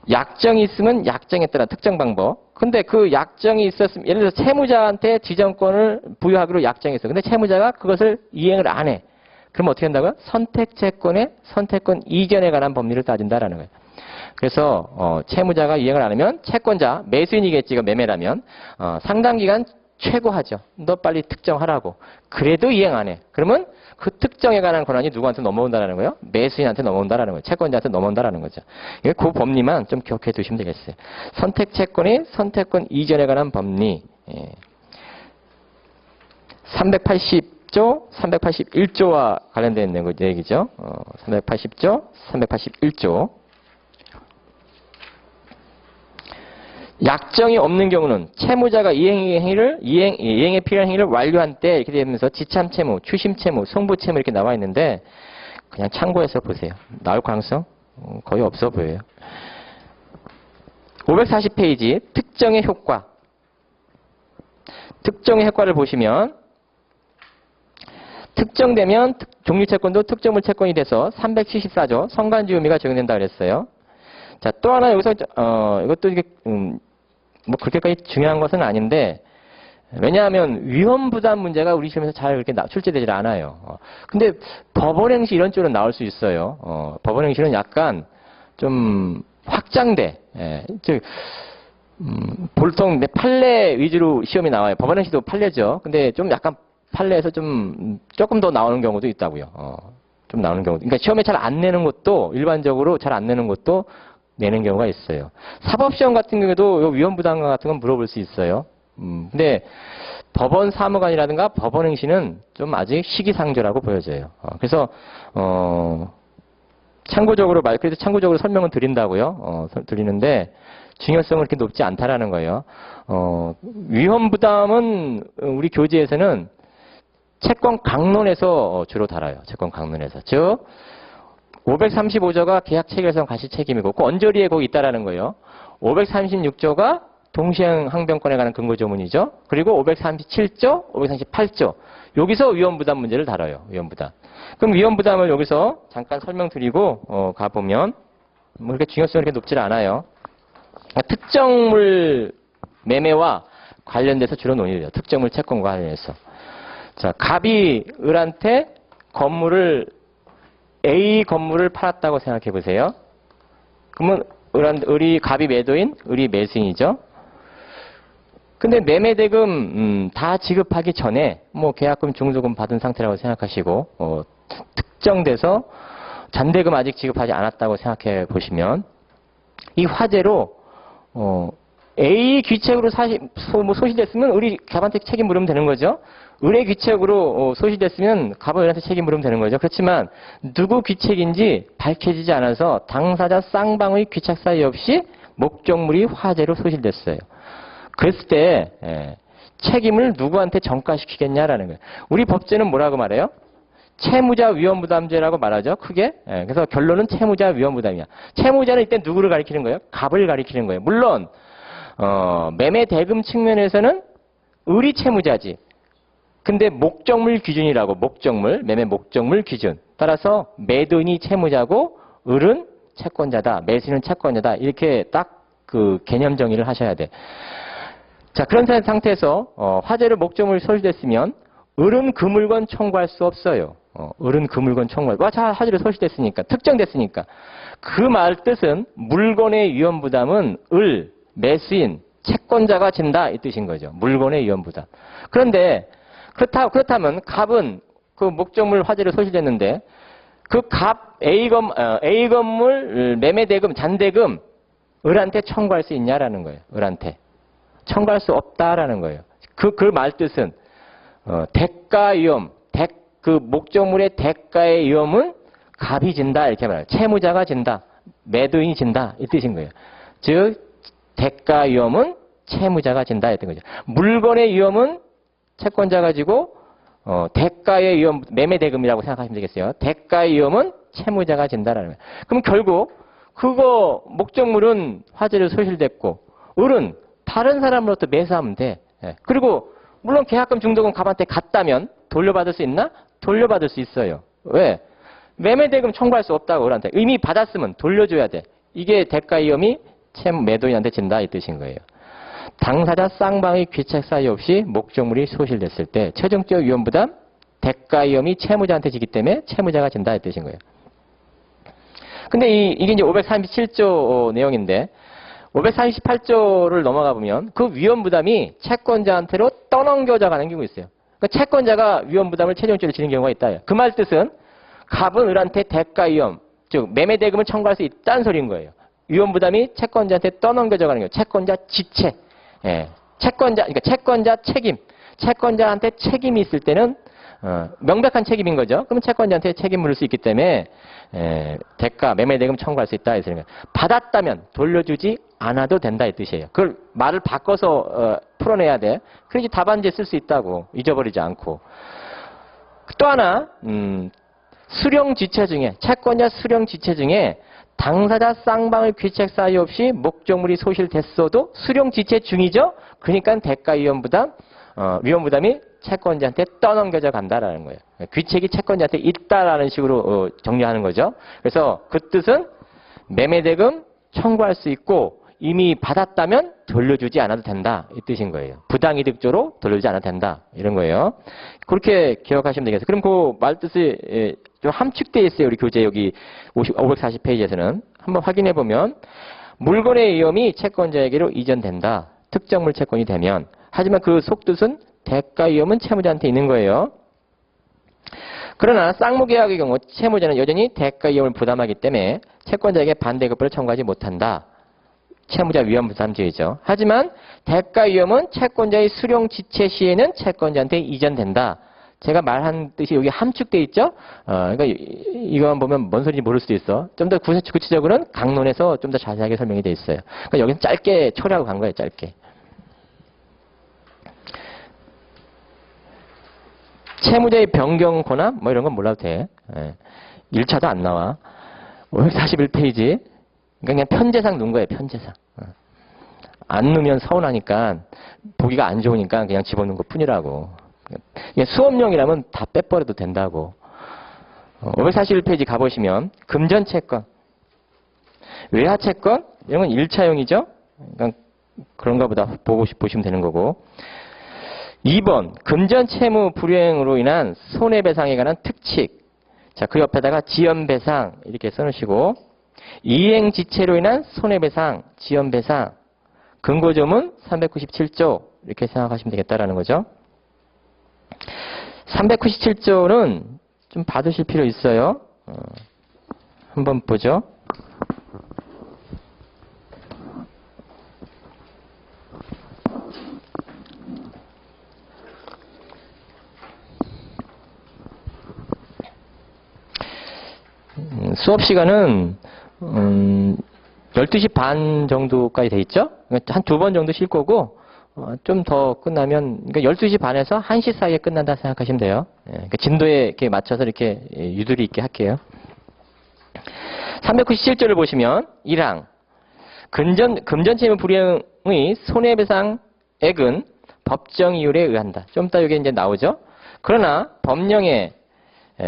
약정이 있으면 약정에 따라 특정 방법. 근데 그 약정이 있었으면 예를 들어서 채무자한테 지정권을 부여하기로 약정했어. 근데 채무자가 그것을 이행을 안 해. 그럼 어떻게 한다고요? 선택채권의 선택권 이전에 관한 법리를 따진다라는 거예요. 그래서 채무자가 이행을 안 하면 채권자, 매수인이겠지 이거 매매라면 상당 기간 최고하죠. 너 빨리 특정하라고. 그래도 이행 안 해. 그러면 그 특정에 관한 권한이 누구한테 넘어온다라는 거예요? 매수인한테 넘어온다라는 거예요. 채권자한테 넘어온다라는 거죠. 그 법리만 좀 기억해 두시면 되겠어요. 선택채권의 선택권 이전에 관한 법리 380조, 381조와 관련된 얘기죠. 380조, 381조. 약정이 없는 경우는 채무자가 이행에 필요한 행위를 완료한 때 이렇게 되면서 지참채무, 추심채무, 송부채무 이렇게 나와 있는데 그냥 참고해서 보세요. 나올 가능성 거의 없어 보여요. 540페이지 특정의 효과. 특정의 효과를 보시면 특정되면 종류채권도 특정물 채권이 돼서 374조 성간지음이가 적용된다 그랬어요. 자, 또 하나 여기서 이것도 이게 뭐 그렇게까지 중요한 것은 아닌데 왜냐하면 위험부담 문제가 우리 시험에서 잘 그렇게 출제되질 않아요. 근데 법원행시 이런 쪽으로 나올 수 있어요. 법원행시는 약간 좀 확장돼. 즉 보통 판례 위주로 시험이 나와요. 법원행시도 판례죠. 근데 좀 약간 판례에서 조금 더 나오는 경우도 있다고요. 좀 나오는 경우. 그러니까 시험에 잘 안 내는 것도 일반적으로 잘 안 내는 것도 내는 경우가 있어요. 사법시험 같은 경우에도 요 위험부담 같은 건 물어볼 수 있어요. 근데 법원 사무관이라든가 법원행시는 좀 아직 시기상조라고 보여져요. 그래서 참고적으로 그래도 참고적으로 설명은 드린다고요. 드리는데 중요성은 그렇게 높지 않다라는 거예요. 위험부담은 우리 교재에서는 채권 강론에서 주로 다뤄요. 채권 강론에서. 즉 535조가 계약 체결성 과실 책임이고 그 언저리에 거기 있다라는 거예요. 536조가 동시행 항변권에 관한 근거 조문이죠. 그리고 537조, 538조 여기서 위험부담 문제를 다뤄요. 위험부담. 그럼 위험부담을 여기서 잠깐 설명드리고 가보면 뭐 그렇게 중요성이 그렇게 높지 않아요. 특정물 매매와 관련돼서 주로 논의돼요. 특정물 채권과 관련해서. 자, 갑이 을한테 A 건물을 팔았다고 생각해 보세요. 그러면 갑이 매도인, 을이 매수인이죠. 근데 매매대금 다 지급하기 전에 뭐 계약금, 중소금 받은 상태라고 생각하시고 특정돼서 잔대금 아직 지급하지 않았다고 생각해 보시면 이 화재로 A 귀책으로 소실됐으면 을이 갑한테 책임 물으면 되는 거죠. 을의 귀책으로 소실됐으면 갑은 을한테 책임 물으면 되는 거죠. 그렇지만 누구 귀책인지 밝혀지지 않아서 당사자 쌍방의 귀책 사이 없이 목적물이 화재로 소실됐어요. 그랬을 때 책임을 누구한테 전가시키겠냐라는 거예요. 우리 법제는 뭐라고 말해요? 채무자 위험부담제라고 말하죠. 크게. 예, 그래서 결론은 채무자 위험부담이야. 채무자는 이때 누구를 가리키는 거예요? 갑을 가리키는 거예요. 물론 매매 대금 측면에서는 을이 채무자지. 근데 목적물 기준이라고 목적물 매매 목적물 기준 따라서 매도인이 채무자고 을은 채권자다. 매수인은 채권자다. 이렇게 딱 그 개념 정의를 하셔야 돼. 자, 그런 상태에서 화재로 목적물이 소실됐으면 을은 그 물건 청구할 수 없어요. 을은 그 물건 청구할. 자, 화재로 소실됐으니까 특정됐으니까 그 말 뜻은 물건의 위험 부담은 을 매수인 채권자가 진다 이 뜻인 거죠. 물건의 위험 부담. 그런데 그렇다면 갑은 그 목적물 화재로 소실됐는데 그 갑 A 건물 매매 대금 잔대금 을한테 청구할 수 있냐라는 거예요. 을한테 청구할 수 없다라는 거예요. 그 말 뜻은 대가 위험, 그 목적물의 대가의 위험은 갑이 진다 이렇게 말해요. 채무자가 진다, 매도인이 진다 이 뜻인 거예요. 즉 대가 위험은 채무자가 진다 했던 거죠. 물건의 위험은 채권자가 지고 대가의 위험, 매매 대금이라고 생각하시면 되겠어요. 대가의 위험은 채무자가 진다라는 거예요. 그럼 결국 그거 목적물은 화재로 소실됐고 을은 다른 사람으로부터 매수하면 돼. 그리고 물론 계약금 중도금 갑한테 갔다면 돌려받을 수 있나? 돌려받을 수 있어요. 왜? 매매대금 청구할 수 없다고 을한테. 이미 받았으면 돌려줘야 돼. 이게 대가 위험이 매도인한테 진다 이 뜻인 거예요. 당사자 쌍방의 귀책 사유 없이 목적물이 소실됐을 때 최종적 위험 부담 대가 위험이 채무자한테 지기 때문에 채무자가 진다 이 뜻인 거예요. 근데 이게 이제 537조 내용인데 538조를 넘어가 보면 그 위험 부담이 채권자한테로 떠넘겨져 가는 경우가 있어요. 그러니까 채권자가 위험 부담을 최종적으로 지는 경우가 있다. 그 말 뜻은 갑은 을한테 대가 위험, 즉 매매 대금을 청구할 수 있다는 소리인 거예요. 위험 부담이 채권자한테 떠넘겨져 가는 거예요. 채권자 지체. 예. 그러니까 채권자 책임. 채권자한테 책임이 있을 때는 명백한 책임인 거죠. 그러면 채권자한테 책임 물을 수 있기 때문에 대가, 매매대금 청구할 수 있다. 해서 받았다면 돌려주지 않아도 된다 이 뜻이에요. 그걸 말을 바꿔서 풀어내야 돼. 그래야지 답안지에 쓸 수 있다고. 잊어버리지 않고. 또 하나 수령지체 중에 채권자 수령지체 중에 당사자 쌍방의 귀책 사유 없이 목적물이 소실됐어도 수령지체 중이죠. 그러니까 대가 위험 부담이 채권자한테 떠넘겨져 간다라는 거예요. 귀책이 채권자한테 있다라는 식으로 정리하는 거죠. 그래서 그 뜻은 매매대금 청구할 수 있고 이미 받았다면 돌려주지 않아도 된다 이 뜻인 거예요. 부당이득조로 돌려주지 않아도 된다 이런 거예요. 그렇게 기억하시면 되겠어요. 그럼 그 말뜻이 좀 함축되어 있어요. 우리 교재 여기 540페이지에서는 한번 확인해 보면 물건의 위험이 채권자에게로 이전된다. 특정물 채권이 되면. 하지만 그 속뜻은 대가 위험은 채무자한테 있는 거예요. 그러나 쌍무계약의 경우 채무자는 여전히 대가 위험을 부담하기 때문에 채권자에게 반대급부를 청구하지 못한다. 채무자 위험 부담죄이죠. 하지만 대가 위험은 채권자의 수령 지체 시에는 채권자한테 이전된다. 제가 말한 뜻이 여기 함축돼 있죠. 그러니까 이거만 보면 뭔 소리인지 모를 수도 있어. 좀 더 구체적으로는 강론에서 좀 더 자세하게 설명이 돼 있어요. 그러니까 여기는 짧게 초래하고 간 거예요. 짧게. 채무자의 변경 권한 뭐 이런 건 몰라도 돼. 1차도 안 나와. 541페이지. 그냥 편제상 넣은 거예요. 편제상. 안 넣으면 서운하니까 보기가 안 좋으니까 그냥 집어넣은 것 뿐이라고. 수업용이라면 다 빼버려도 된다고. 541페이지 가보시면 금전채권, 외화채권 이런 건 1차용이죠. 그러니까 그런가 보다 보시면 되는 거고. 2번 금전채무 불이행으로 인한 손해배상에 관한 특칙. 자, 그 옆에다가 지연배상 이렇게 써놓으시고 이행지체로 인한 손해배상, 지연배상 근거조문 397조 이렇게 생각하시면 되겠다라는 거죠. 397조는 좀 받으실 필요 있어요. 한번 보죠. 수업 시간은 12시 반 정도까지 돼 있죠. 한 2번 정도 쉴 거고 좀 더 끝나면, 그러니까 12시 반에서 1시 사이에 끝난다 생각하시면 돼요. 예, 그러니까 진도에 이렇게 맞춰서 이렇게 유도리 있게 할게요. 397조를 보시면 1항 금전채무 불이행의 손해배상액은 법정 이율에 의한다. 좀 이따 이게 이제 나오죠. 그러나 법령에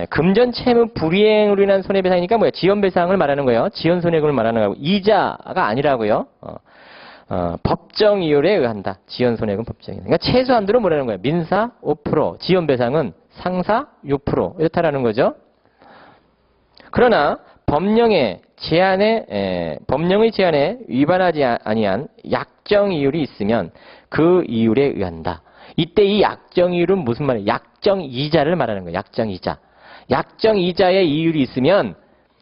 금전채무 불이행으로 인한 손해배상이니까 뭐야? 지연배상을 말하는 거예요. 지연손해금을 말하는 거고 이자가 아니라고요. 법정 이율에 의한다. 지연손해금 법정이율. 그러니까 최소한도로 뭐라는 거예요? 민사 5%, 지연배상은 상사 6% 이렇다라는 거죠. 그러나 법령의 제한에 위반하지 아니한 약정 이율이 있으면 그 이율에 의한다. 이때 이 약정 이율은 무슨 말이에요? 약정 이자를 말하는 거예요. 약정 이자. 약정 이자의 이율이 있으면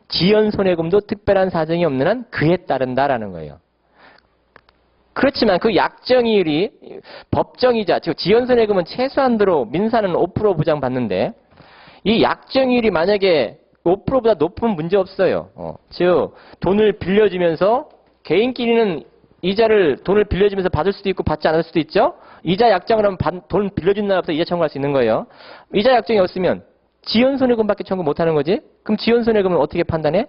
지연 손해금도 특별한 사정이 없는 한 그에 따른다라는 거예요. 그렇지만 그 약정 이율이 법정 이자, 즉 지연 손해금은 최소한도로 민사는 5% 보장받는데 이 약정 이율이 만약에 5%보다 높으면 문제 없어요. 즉 돈을 빌려주면서 개인끼리는 돈을 빌려주면서 받을 수도 있고 받지 않을 수도 있죠. 이자 약정을 하면 돈 빌려준 날부터 이자 청구할 수 있는 거예요. 이자 약정이 없으면 지연손해금밖에 청구 못하는 거지. 그럼 지연손해금은 어떻게 판단해?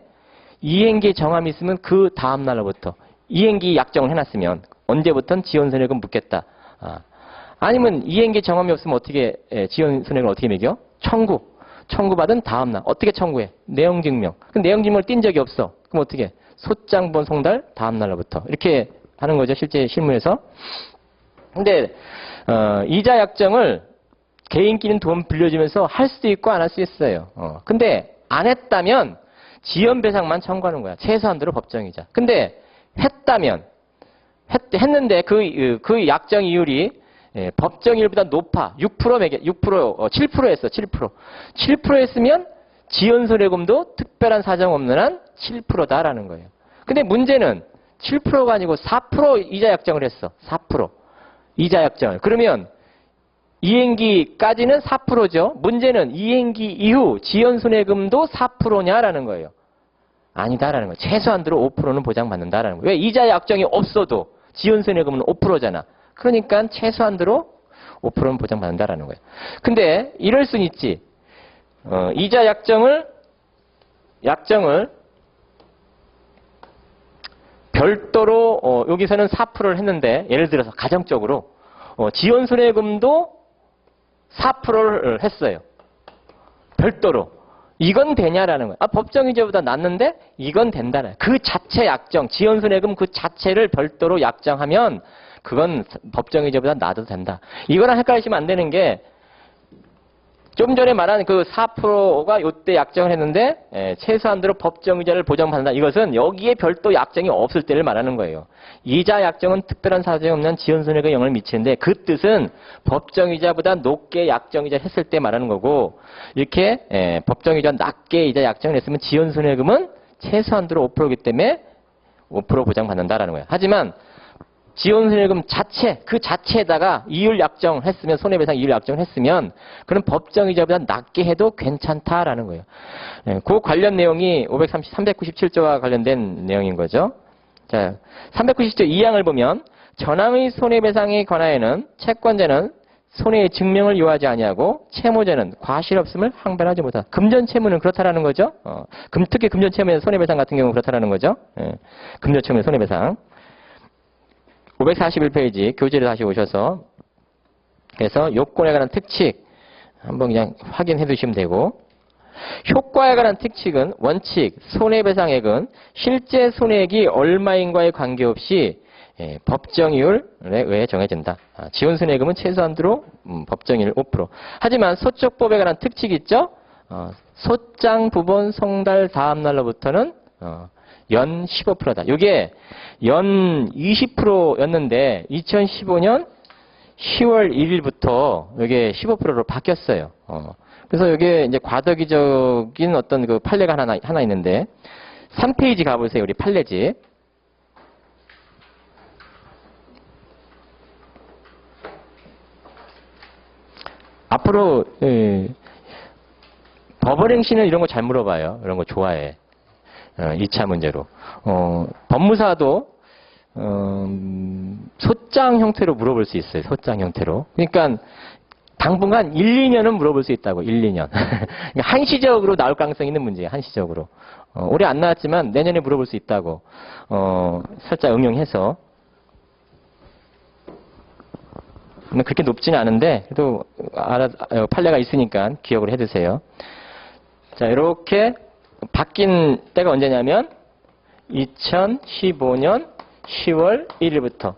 이행기 정함이 있으면 그 다음 날로부터 이행기 약정을 해놨으면 언제부턴 지연손해금 묻겠다. 아니면 이행기 정함이 없으면 어떻게 지연손해금을 어떻게 매겨? 청구받은 다음 날 어떻게 청구해? 내용증명. 그 내용증명을 띈 적이 없어. 그럼 어떻게? 소장본 송달 다음 날로부터 이렇게 하는 거죠. 실제 실무에서. 근데 이자 약정을 개인끼리는 돈 빌려주면서 할 수도 있고 안 할 수 있어요. 근데 안 했다면 지연배상만 청구하는 거야. 최소한도로 법정이자. 근데 했는데 그 약정 이율이 법정이율보다 높아. 7% 했어. 7%. 7% 했으면 지연손해금도 특별한 사정 없는 한 7%다라는 거예요. 근데 문제는 7%가 아니고 4% 이자 약정을 했어. 4% 이자 약정을. 그러면 이행기까지는 4%죠. 문제는 이행기 이후 지연손해금도 4%냐라는 거예요. 아니다라는 거예요. 최소한도로 5%는 보장받는다라는 거예요. 왜? 이자 약정이 없어도 지연손해금은 5%잖아. 그러니까 최소한도로 5%는 보장받는다라는 거예요. 근데 이럴 순 있지. 이자 약정을 별도로 여기서는 4%를 했는데 예를 들어서 가정적으로 지연손해금도 4%를 했어요. 별도로. 이건 되냐라는 거예요. 법정이자보다 낮는데 이건 된다는 거예요. 그 자체 약정, 지연손해금 그 자체를 별도로 약정하면 그건 법정이자보다 낮아도 된다. 이거랑 헷갈리시면 안 되는 게 좀 전에 말한 그 4%가 요때 약정을 했는데 최소한도로 법정이자를 보장받는다. 이것은 여기에 별도 약정이 없을 때를 말하는 거예요. 이자 약정은 특별한 사정이 없는 지연손해금에 영향을 미치는데 그 뜻은 법정이자보다 높게 약정이자 했을 때 말하는 거고 이렇게 법정이자 낮게 이자 약정을 했으면 지연손해금은 최소한도로 5%이기 때문에 5% 보장받는다라는 거예요. 하지만 지연손해금 그 자체에다가 이율 약정을 했으면, 손해배상 이율 약정을 했으면, 그럼 법정이자보다 낮게 해도 괜찮다라는 거예요. 그 관련 내용이 397조와 관련된 내용인 거죠. 자, 397조 2항을 보면, 전항의 손해배상에 관하여는 채권자는 손해의 증명을 요하지 아니하고 채무자는 과실 없음을 항변하지 못한다. 금전채무는 그렇다라는 거죠. 특히 금전채무의 손해배상 같은 경우는 그렇다라는 거죠. 금전채무의 손해배상. 541페이지 교재를 다시 오셔서 그래서 요건에 관한 특칙 한번 그냥 확인해 두시면 되고 효과에 관한 특칙은 원칙 손해배상액은 실제 손해액이 얼마인가에 관계없이 법정이율에 의해 정해진다. 지원손해금은 최소한도로 법정이율 5%. 하지만 소촉법에 관한 특칙이 있죠. 소장 부본 송달 다음 날로부터는 연 15%다. 이게 연 20%였는데 2015년 10월 1일부터 이게 15%로 바뀌었어요. 그래서 이게 이제 과도기적인 어떤 그 판례가 하나 있는데 3페이지 가보세요. 우리 판례집. 앞으로 법원행시는 이런 거 잘 물어봐요. 이런 거 좋아해. 2차 문제로. 법무사도 소장 형태로 물어볼 수 있어요. 소장 형태로. 그러니까 당분간 1, 2년은 물어볼 수 있다고. 1, 2년. 그러니까 한시적으로 나올 가능성이 있는 문제예요. 한시적으로. 올해 안 나왔지만 내년에 물어볼 수 있다고. 살짝 응용해서. 그렇게 높지는 않은데 그래도 판례가 있으니까 기억을 해두세요. 자, 이렇게 바뀐 때가 언제냐면 2015년 10월 1일부터.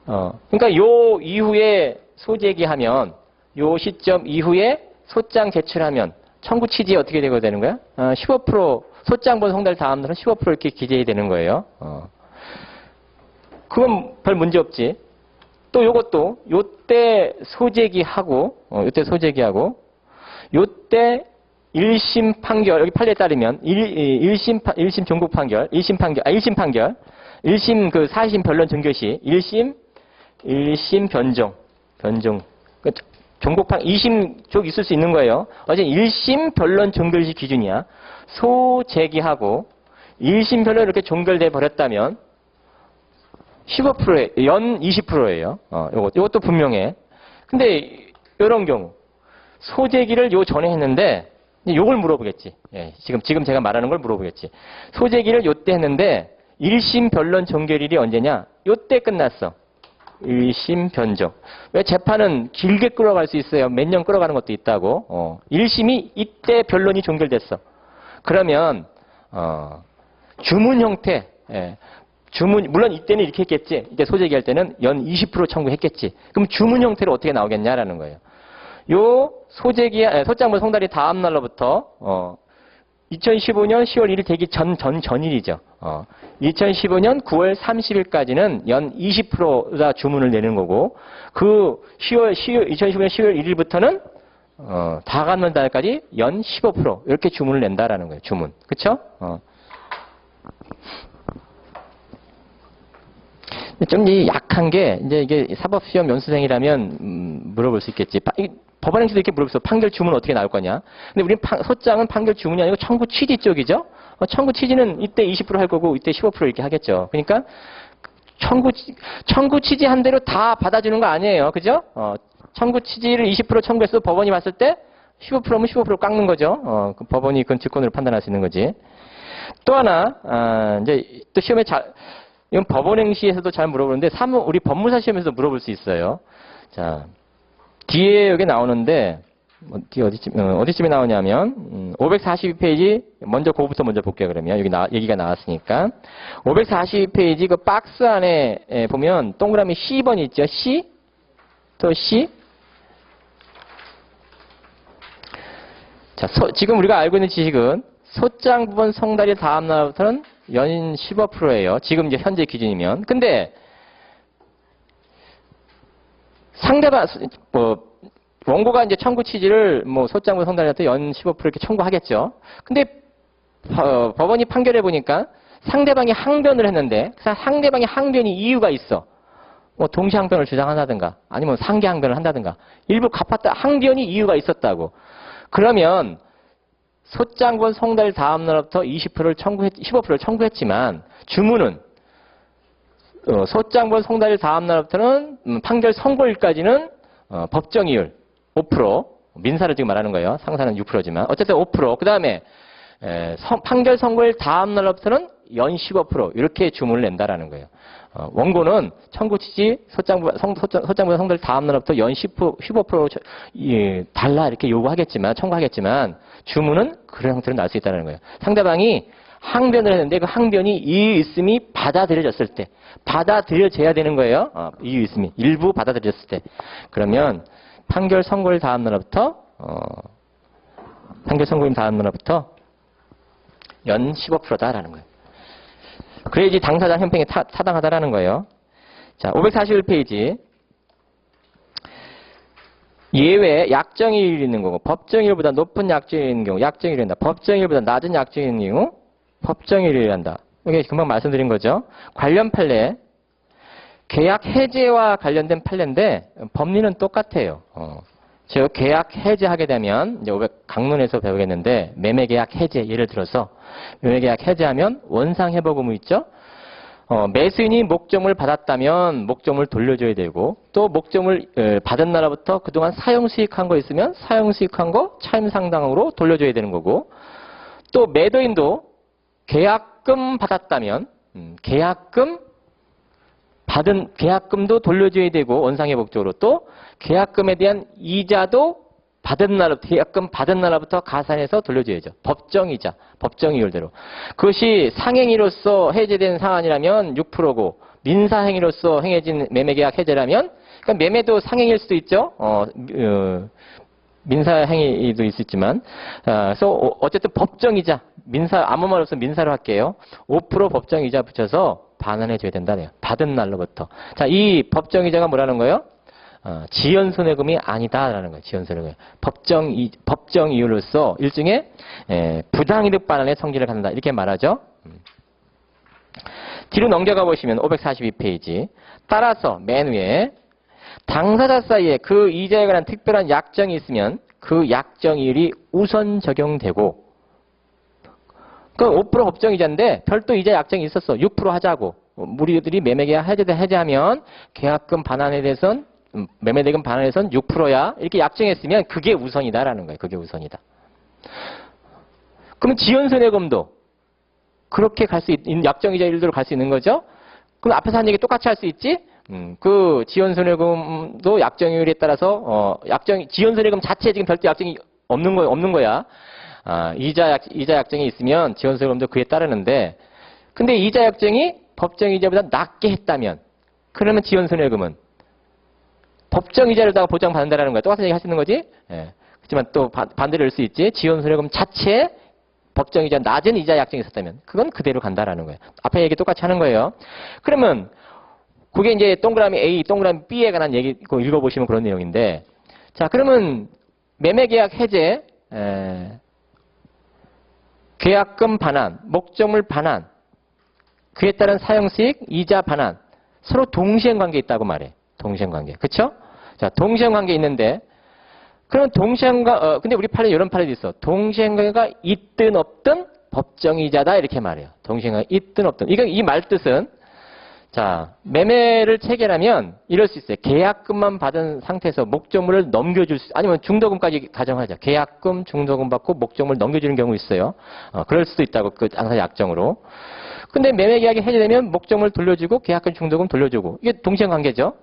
그러니까 요 이후에 소재기하면 요 시점 이후에 소장 제출하면 청구 취지 어떻게 되는 거야? 15% 소장본 송달 다음 날은 15% 이렇게 기재해야 되는 거예요. 그건 별 문제 없지. 또 요것도 요때 소재기하고 요때 1심 판결 여기 판례에 따르면 1심 종국 판결 1심 판결 1심 그 4심 변론 종결 시 1심 변종 종국판 2심 쪽 있을 수 있는 거예요. 어제 1심 변론 종결 시 기준이야. 소재기하고 1심 변론 이렇게 종결돼 버렸다면 15%에 연 20%예요. 요것도 분명해. 근데 이런 경우 소재기를 요 전에 했는데 요걸 물어보겠지. 예, 지금 제가 말하는 걸 물어보겠지. 소재기를 요때 했는데 1심 변론 종결일이 언제냐? 요때 끝났어. 1심 변정. 왜 재판은 길게 끌어갈 수 있어요. 몇 년 끌어가는 것도 있다고. 1심이 이때 변론이 종결됐어. 그러면 주문 형태. 예. 물론 이때는 이렇게 했겠지. 이때 소재기 할 때는 연 20% 청구했겠지. 그럼 주문 형태로 어떻게 나오겠냐라는 거예요. 요 소재기, 소장본 송달이 다음 날로부터, 2015년 10월 1일 되기 전일이죠. 2015년 9월 30일까지는 연 20%가 주문을 내는 거고, 2015년 10월 1일부터는, 다가는 달까지 연 15% 이렇게 주문을 낸다라는 거예요. 주문. 그쵸? 좀 약한 게 이제 이게 사법시험 연수생이라면 물어볼 수 있겠지. 법원행시도 이렇게 물어볼 수 있어. 판결 주문 어떻게 나올 거냐. 근데 우리는 소장은 판결 주문이 아니고 청구 취지 쪽이죠. 청구 취지는 이때 20% 할 거고 이때 15% 이렇게 하겠죠. 그러니까 청구 취지 한 대로 다 받아주는 거 아니에요. 그죠? 청구 취지를 20% 청구해서 법원이 봤을 때 15%면 15% 깎는 거죠. 그 법원이 그건 직권으로 판단할 수 있는 거지. 또 하나 이제 또 시험에 이건 법원행시에서도 잘 물어보는데 우리 법무사 시험에서도 물어볼 수 있어요. 자, 뒤에 여기 나오는데 뒤에 어디쯤에 나오냐면 542페이지 먼저 그거부터 먼저 볼게요. 그러면 여기 얘기가 나왔으니까 542페이지 그 박스 안에 보면 동그라미 C번이 있죠. C 또 C. 자, 지금 우리가 알고 있는 지식은 소장 부분 송달이 다음 날부터는 연 15%예요. 지금 이제 현재 기준이면. 근데 상대방 원고가 이제 청구 취지를 소장 부분 송달한테 연 15% 이렇게 청구하겠죠. 근데 법원이 판결해 보니까 상대방이 항변을 했는데 상대방의 항변이 이유가 있어. 동시 항변을 주장한다든가 아니면 상계 항변을 한다든가 일부 갚았다 항변이 이유가 있었다고. 그러면 소장본 송달 다음 날부터 15%를 청구했지만 주문은 소장본 송달 다음 날부터는 판결 선고일까지는 법정이율 5% 민사를 지금 말하는 거예요. 상사는 6%지만 어쨌든 5%. 그 다음에 판결 선고일 다음 날부터는 연 15% 이렇게 주문을 낸다라는 거예요. 원고는 청구 취지 소장본 송달 다음 날부터 연 15% 달라 이렇게 요구하겠지만 청구하겠지만 주문은 그런 형태로 날 수 있다는 거예요. 상대방이 항변을 했는데 그 항변이 이유 있음이 받아들여졌을 때 받아들여져야 되는 거예요. 이유 있음이 일부 받아들여졌을 때 그러면 판결 선고일 다음 날부터 연 15%다라는 거예요. 그래야지 당사자 형평에 타당하다라는 거예요. 자, 541페이지. 예외 약정일이 있는 거고 법정일보다 높은 약정일이 있는 경우 약정일이 한다. 법정일보다 낮은 약정일이 있는 경우 법정일이 한다. 이게 금방 말씀드린 거죠. 관련 판례 계약 해제와 관련된 판례인데 법리는 똑같아요. 즉 계약 해제하게 되면 이제 500 강론에서 배우겠는데 매매계약 해제 예를 들어서 매매계약 해제하면 원상회복 의무 있죠. 매수인이 목적물 받았다면 목적물 돌려줘야 되고, 또 목적물 받은 날로부터 그동안 사용수익한 거 있으면 사용수익한 거 차임상당으로 돌려줘야 되는 거고, 또 매도인도 계약금 받았다면 계약금도 돌려줘야 되고, 원상의 목적으로, 또 계약금에 대한 이자도 계약금 받은 날로부터 가산해서 돌려줘야죠. 법정이자, 법정이율대로. 그것이 상행위로서 해제된 사안이라면 6%고, 민사행위로서 행해진 매매계약 해제라면, 그러니까 매매도 상행일 수도 있죠. 민사행위도 있었지만, 그래서 어쨌든 법정이자, 아무 말 없으면 민사로 할게요. 5% 법정이자 붙여서 반환해줘야 된다네요. 받은 날로부터. 자, 이 법정이자가 뭐라는 거예요? 지연손해금이 아니다라는 거예요. 지연손해금. 법정 이유로서 일종의 부당이득 반환의 성질을 갖는다. 이렇게 말하죠. 뒤로 넘겨가 보시면 542페이지. 따라서 맨 위에 당사자 사이에 그 이자에 관한 특별한 약정이 있으면 그 약정이율이 우선 적용되고, 그 5% 법정이자인데 별도 이자 약정이 있었어. 6% 하자고. 우리들이 매매계약 해제하면 계약금 반환에 대해서는 매매대금 반환에선 6%야. 이렇게 약정했으면 그게 우선이다라는 거예요. 그게 우선이다. 그럼 지연손해금도 그렇게 갈 수 있는, 약정이자 일도로 갈 수 있는 거죠? 그럼 앞에서 한 얘기 똑같이 할 수 있지? 그 지연손해금도 약정이율에 따라서, 지연손해금 자체에 지금 별도 약정이 없는 거야. 이자 약정이 있으면 지연손해금도 그에 따르는데, 근데 이자 약정이 법정이자보다 낮게 했다면, 그러면 지연손해금은 법정이자를다가 보장받는다라는 거야. 똑같은 얘기 할 수 있는 거지? 예. 그렇지만 또 반대로 할 수 있지. 지연손해금 자체에 법정이자 낮은 이자 약정이 있었다면 그건 그대로 간다라는 거예요. 앞에 얘기 똑같이 하는 거예요. 그러면 그게 이제 동그라미 A, 동그라미 B에 관한 얘기 읽어보시면 그런 내용인데, 자, 그러면 매매계약 해제, 계약금 반환, 목적물 반환, 그에 따른 사용수익, 이자 반환, 서로 동시행관계 있다고 말해. 동시행관계. 그쵸? 자, 동시행관계 있는데, 그럼 근데 우리 판에 이런 판에도 있어. 동시행관계가 있든 없든 법정이자다. 이렇게 말해요. 동시행관계가 있든 없든. 이 말뜻은, 자, 매매를 체결하면 이럴 수 있어요. 계약금만 받은 상태에서 목적물을 아니면 중도금까지 가정하자. 계약금, 중도금 받고 목적물을 넘겨주는 경우 있어요. 그럴 수도 있다고, 그 당사 약정으로. 근데 매매계약이 해제되면 목적물 돌려주고 계약금, 중도금 돌려주고. 이게 동시행관계죠.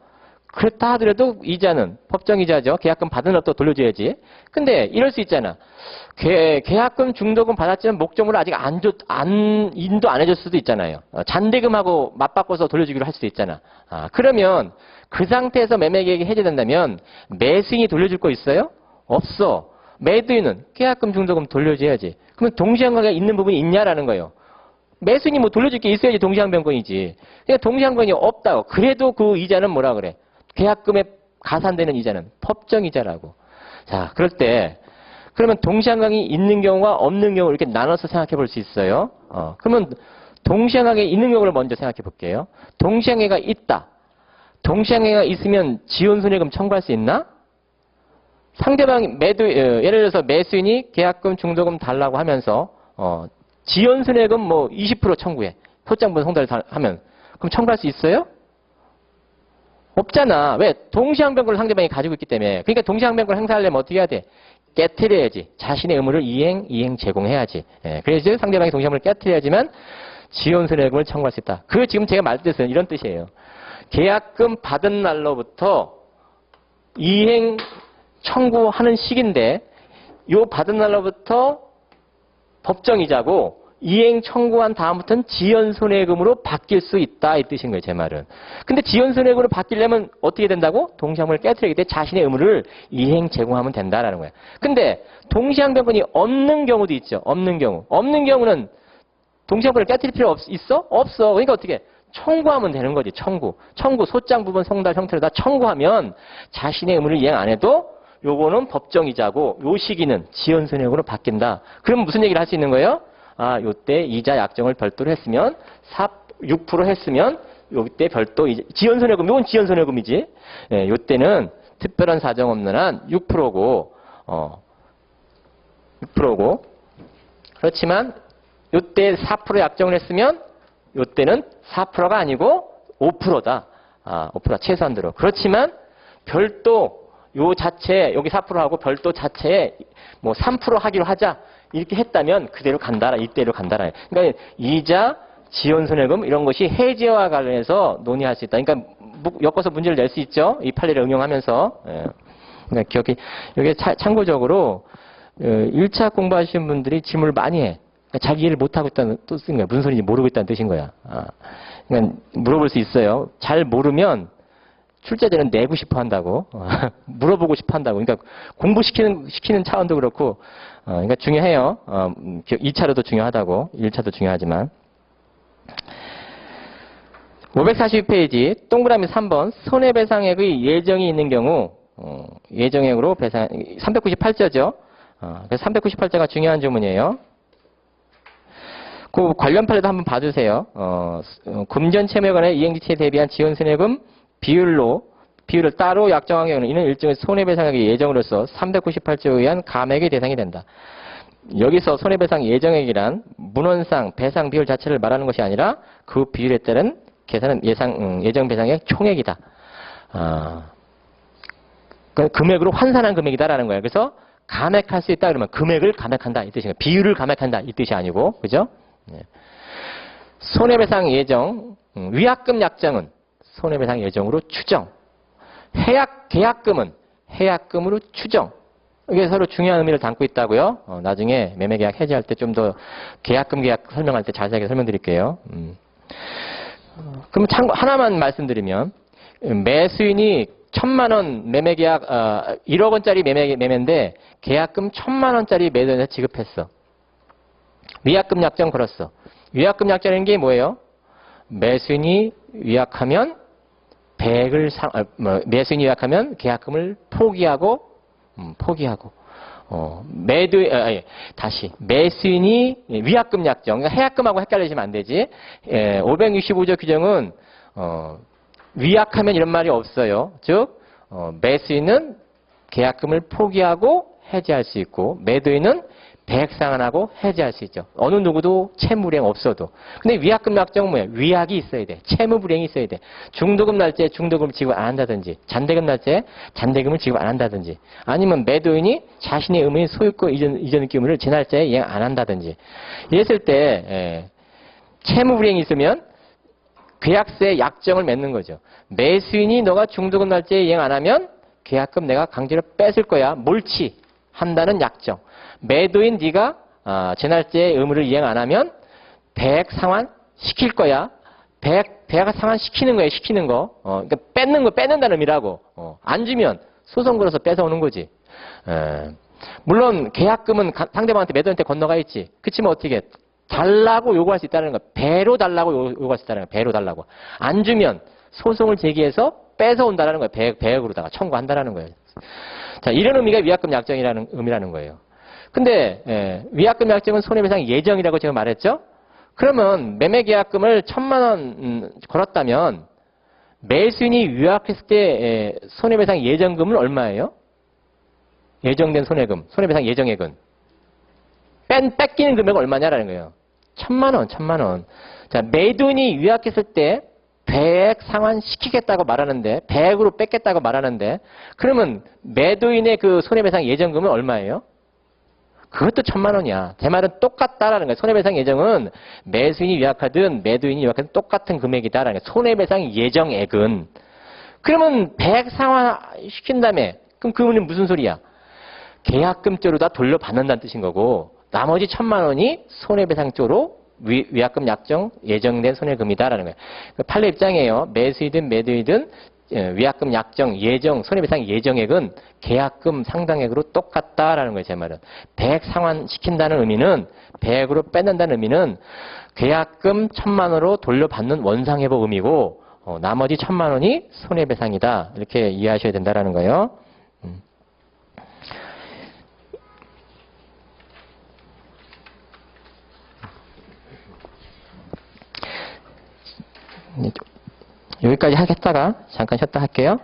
그렇다 하더라도 이자는 법정이자죠. 계약금 받은 것도 돌려줘야지. 근데 이럴 수 있잖아. 계약금, 중도금 받았지만 목적물을 아직 인도 안 해줄 수도 있잖아요. 잔대금하고 맞바꿔서 돌려주기로 할 수도 있잖아. 그러면 그 상태에서 매매계약이 해제된다면 매수인이 돌려줄 거 있어요? 없어. 매도인은 계약금, 중도금 돌려줘야지. 그러면 동시행관계가 있는 부분이 있냐라는 거예요. 매수인이 뭐 돌려줄 게 있어야지 동시항변권이지. 그러니까 동시항변이 없다고. 그래도 그 이자는 뭐라 그래? 계약금에 가산되는 이자는 법정이자라고. 자, 그럴 때 그러면 동시항관이 있는 경우와 없는 경우 이렇게 나눠서 생각해 볼 수 있어요. 그러면 동시항관이 있는 경우를 먼저 생각해 볼게요. 동시항관계가 있다. 동시항관계가 있으면 지연손해금 청구할 수 있나? 상대방 예를 들어서 매수인이 계약금, 중도금 달라고 하면서 지연손해금 뭐 20% 청구해. 소장분 송달을 하면 그럼 청구할 수 있어요? 없잖아. 왜? 동시항변권을 상대방이 가지고 있기 때문에. 그러니까 동시항변권을 행사하려면 어떻게 해야 돼? 깨트려야지. 자신의 의무를 이행 제공해야지. 그래서 상대방이 동시항변을 깨트려야지만 지연손해금을 청구할 수 있다. 그 지금 제가 말 뜻은 이런 뜻이에요. 계약금 받은 날로부터 이행 청구하는 시기인데 요 받은 날로부터 법정이자고 이행 청구한 다음부터는 지연손해금으로 바뀔 수 있다 이 뜻인 거예요. 제 말은. 근데 지연손해금으로 바뀌려면 어떻게 된다고? 동시항변을 깨트리기 때문에 자신의 의무를 이행 제공하면 된다라는 거예요. 근데 동시항변권이 없는 경우도 있죠. 없는 경우. 없는 경우는 동시항변을 깨트릴 필요 있어? 없어. 그러니까 어떻게? 청구하면 되는 거지. 청구. 소장 부분 송달 형태로 다 청구하면 자신의 의무를 이행 안 해도 요거는 법정이자고 요 시기는 지연손해금으로 바뀐다. 그럼 무슨 얘기를 할 수 있는 거예요? 요때 이자 약정을 별도로 했으면 6% 했으면 요때 별도 지연손해금, 이건 지연손해금이지. 요때는 특별한 사정 없는 한 6%고 6%고 그렇지만 요때 4% 약정을 했으면 요때는 4%가 아니고 5%다. 5% 최소한대로. 그렇지만 별도 요 자체 여기 4%하고 별도 자체에 뭐 3% 하기로 하자 이렇게 했다면 그대로 간다라 이대로 간다라. 그러니까 이자, 지연손해금 이런 것이 해지와 관련해서 논의할 수 있다. 그러니까 엮어서 문제를 낼 수 있죠. 이 판례를 응용하면서. 예. 그러니까 기억이 여기 참고적으로 1차 공부하시는 분들이 질문을 많이 해. 그러니까 자기 이해를 못하고 있다는 뜻인 거야. 무슨 소리인지 모르고 있다는 뜻인 거야. 그러니까 물어볼 수 있어요. 잘 모르면 출제자는 내고 싶어 한다고. 물어보고 싶어 한다고. 그러니까 공부시키는 차원도 그렇고, 그러니까 중요해요. 2차로도 중요하다고. 1차도 중요하지만. 542페이지, 동그라미 3번, 손해배상액의 예정이 있는 경우, 예정액으로 배상, 398조죠. 그래서 398조가 중요한 조문이에요. 그 관련 판례도 한번 봐주세요. 금전 채무에 관해 이행지체에 대비한 지원손해금 비율을 따로 약정한 경우는 이는 일종의 손해배상액의 예정으로서 398조에 의한 감액의 대상이 된다. 여기서 손해배상 예정액이란 문헌상 배상 비율 자체를 말하는 것이 아니라 그 비율에 따른 계산은 예정 배상액 총액이다. 금액으로 환산한 금액이다라는 거예요. 그래서 감액할 수 있다 그러면 금액을 감액한다 이 뜻이에요. 비율을 감액한다 이 뜻이 아니고, 그죠? 손해배상 예정, 위약금 약정은 손해배상 예정으로 추정. 계약금은 해약금으로 추정. 이게 서로 중요한 의미를 담고 있다고요. 나중에 매매계약 해지할 때 좀 더 계약 설명할 때 자세하게 설명드릴게요. 그럼 참고 하나만 말씀드리면 매수인이 1,000만 원 매매계약 1억 원짜리 매매인데 계약금 1,000만 원짜리 매도인한테 지급했어. 위약금 약정 걸었어. 위약금 약정이라는 게 뭐예요? 매수인이 위약하면 매수인이 위약하면 계약금을 포기하고 매수인이 위약금 약정, 그러니까 해약금하고 헷갈리시면 안 되지. 565조 규정은 위약하면 이런 말이 없어요. 즉 매수인은 계약금을 포기하고 해지할 수 있고 매도인은 배액상환하고 해지할 수 있죠. 어느 누구도 채무불이행 없어도. 근데 위약금 약정은 뭐예요? 위약이 있어야 돼. 채무불이행이 있어야 돼. 중도금 날짜에 중도금을 지급 안 한다든지 잔대금 날짜에 잔대금을 지급 안 한다든지 아니면 매도인이 자신의 의무인 소유권 이전 기물을 제 날짜에 이행 안 한다든지 이랬을 때 채무불이행이 있으면 계약서에 약정을 맺는 거죠. 매수인이 너가 중도금 날짜에 이행 안 하면 계약금 내가 강제로 뺏을 거야. 몰치한다는 약정. 매도인 네가 제 날짜에 의무를 이행 안 하면 배액 상환 시킬 거야. 배액 상환 시키는 거예요. 시키는 거. 그러니까 뺏는다는 의미라고. 안 주면 소송 걸어서 뺏어오는 거지. 물론 계약금은 상대방한테 매도인한테 건너가 있지. 그치만 어떻게 달라고 요구할 수 있다는 거. 배로 달라고 요구할 수 있다는 거. 배로 달라고. 안 주면 소송을 제기해서 뺏어온다는 거예요. 배액으로다가 청구한다는 거예요. 자, 이런 의미가 위약금 약정이라는 의미라는 거예요. 근데 위약금 약정은 손해배상 예정이라고 제가 말했죠. 그러면 매매계약금을 1,000만 원 걸었다면 매수인이 위약했을 때 손해배상 예정금은 얼마예요? 예정된 손해배상 예정액은 뺏기는 금액은 얼마냐라는 거예요. 1,000만 원. 자, 매도인이 위약했을 때 배액 상환 시키겠다고 말하는데 배액으로 뺏겠다고 말하는데 그러면 매도인의 그 손해배상 예정금은 얼마예요? 그것도 1,000만 원이야. 제 말은 똑같다라는 거예요. 손해배상 예정은 매수인이 위약하든 매도인이 위약하든 똑같은 금액이다라는 거예요. 손해배상 예정액은. 그러면 배액 상환 시킨 다음에 그럼 그분은 무슨 소리야? 계약금 쪽으로 다 돌려받는다는 뜻인 거고 나머지 1,000만 원이 손해배상 쪽으로 위약금 약정 예정된 손해금이다라는 거예요. 판례 입장이에요. 매수이든 매도이든 위약금 약정 예정 손해배상 예정액은 계약금 상당액으로 똑같다라는 거예요. 제 말은 배액 상환 시킨다는 의미는 배액으로 뺏는다는 의미는 계약금 1,000만 원으로 돌려받는 원상회복 의미고 나머지 1,000만 원이 손해배상이다 이렇게 이해하셔야 된다라는 거예요. 여기까지 하겠다가 잠깐 쉬었다 할게요.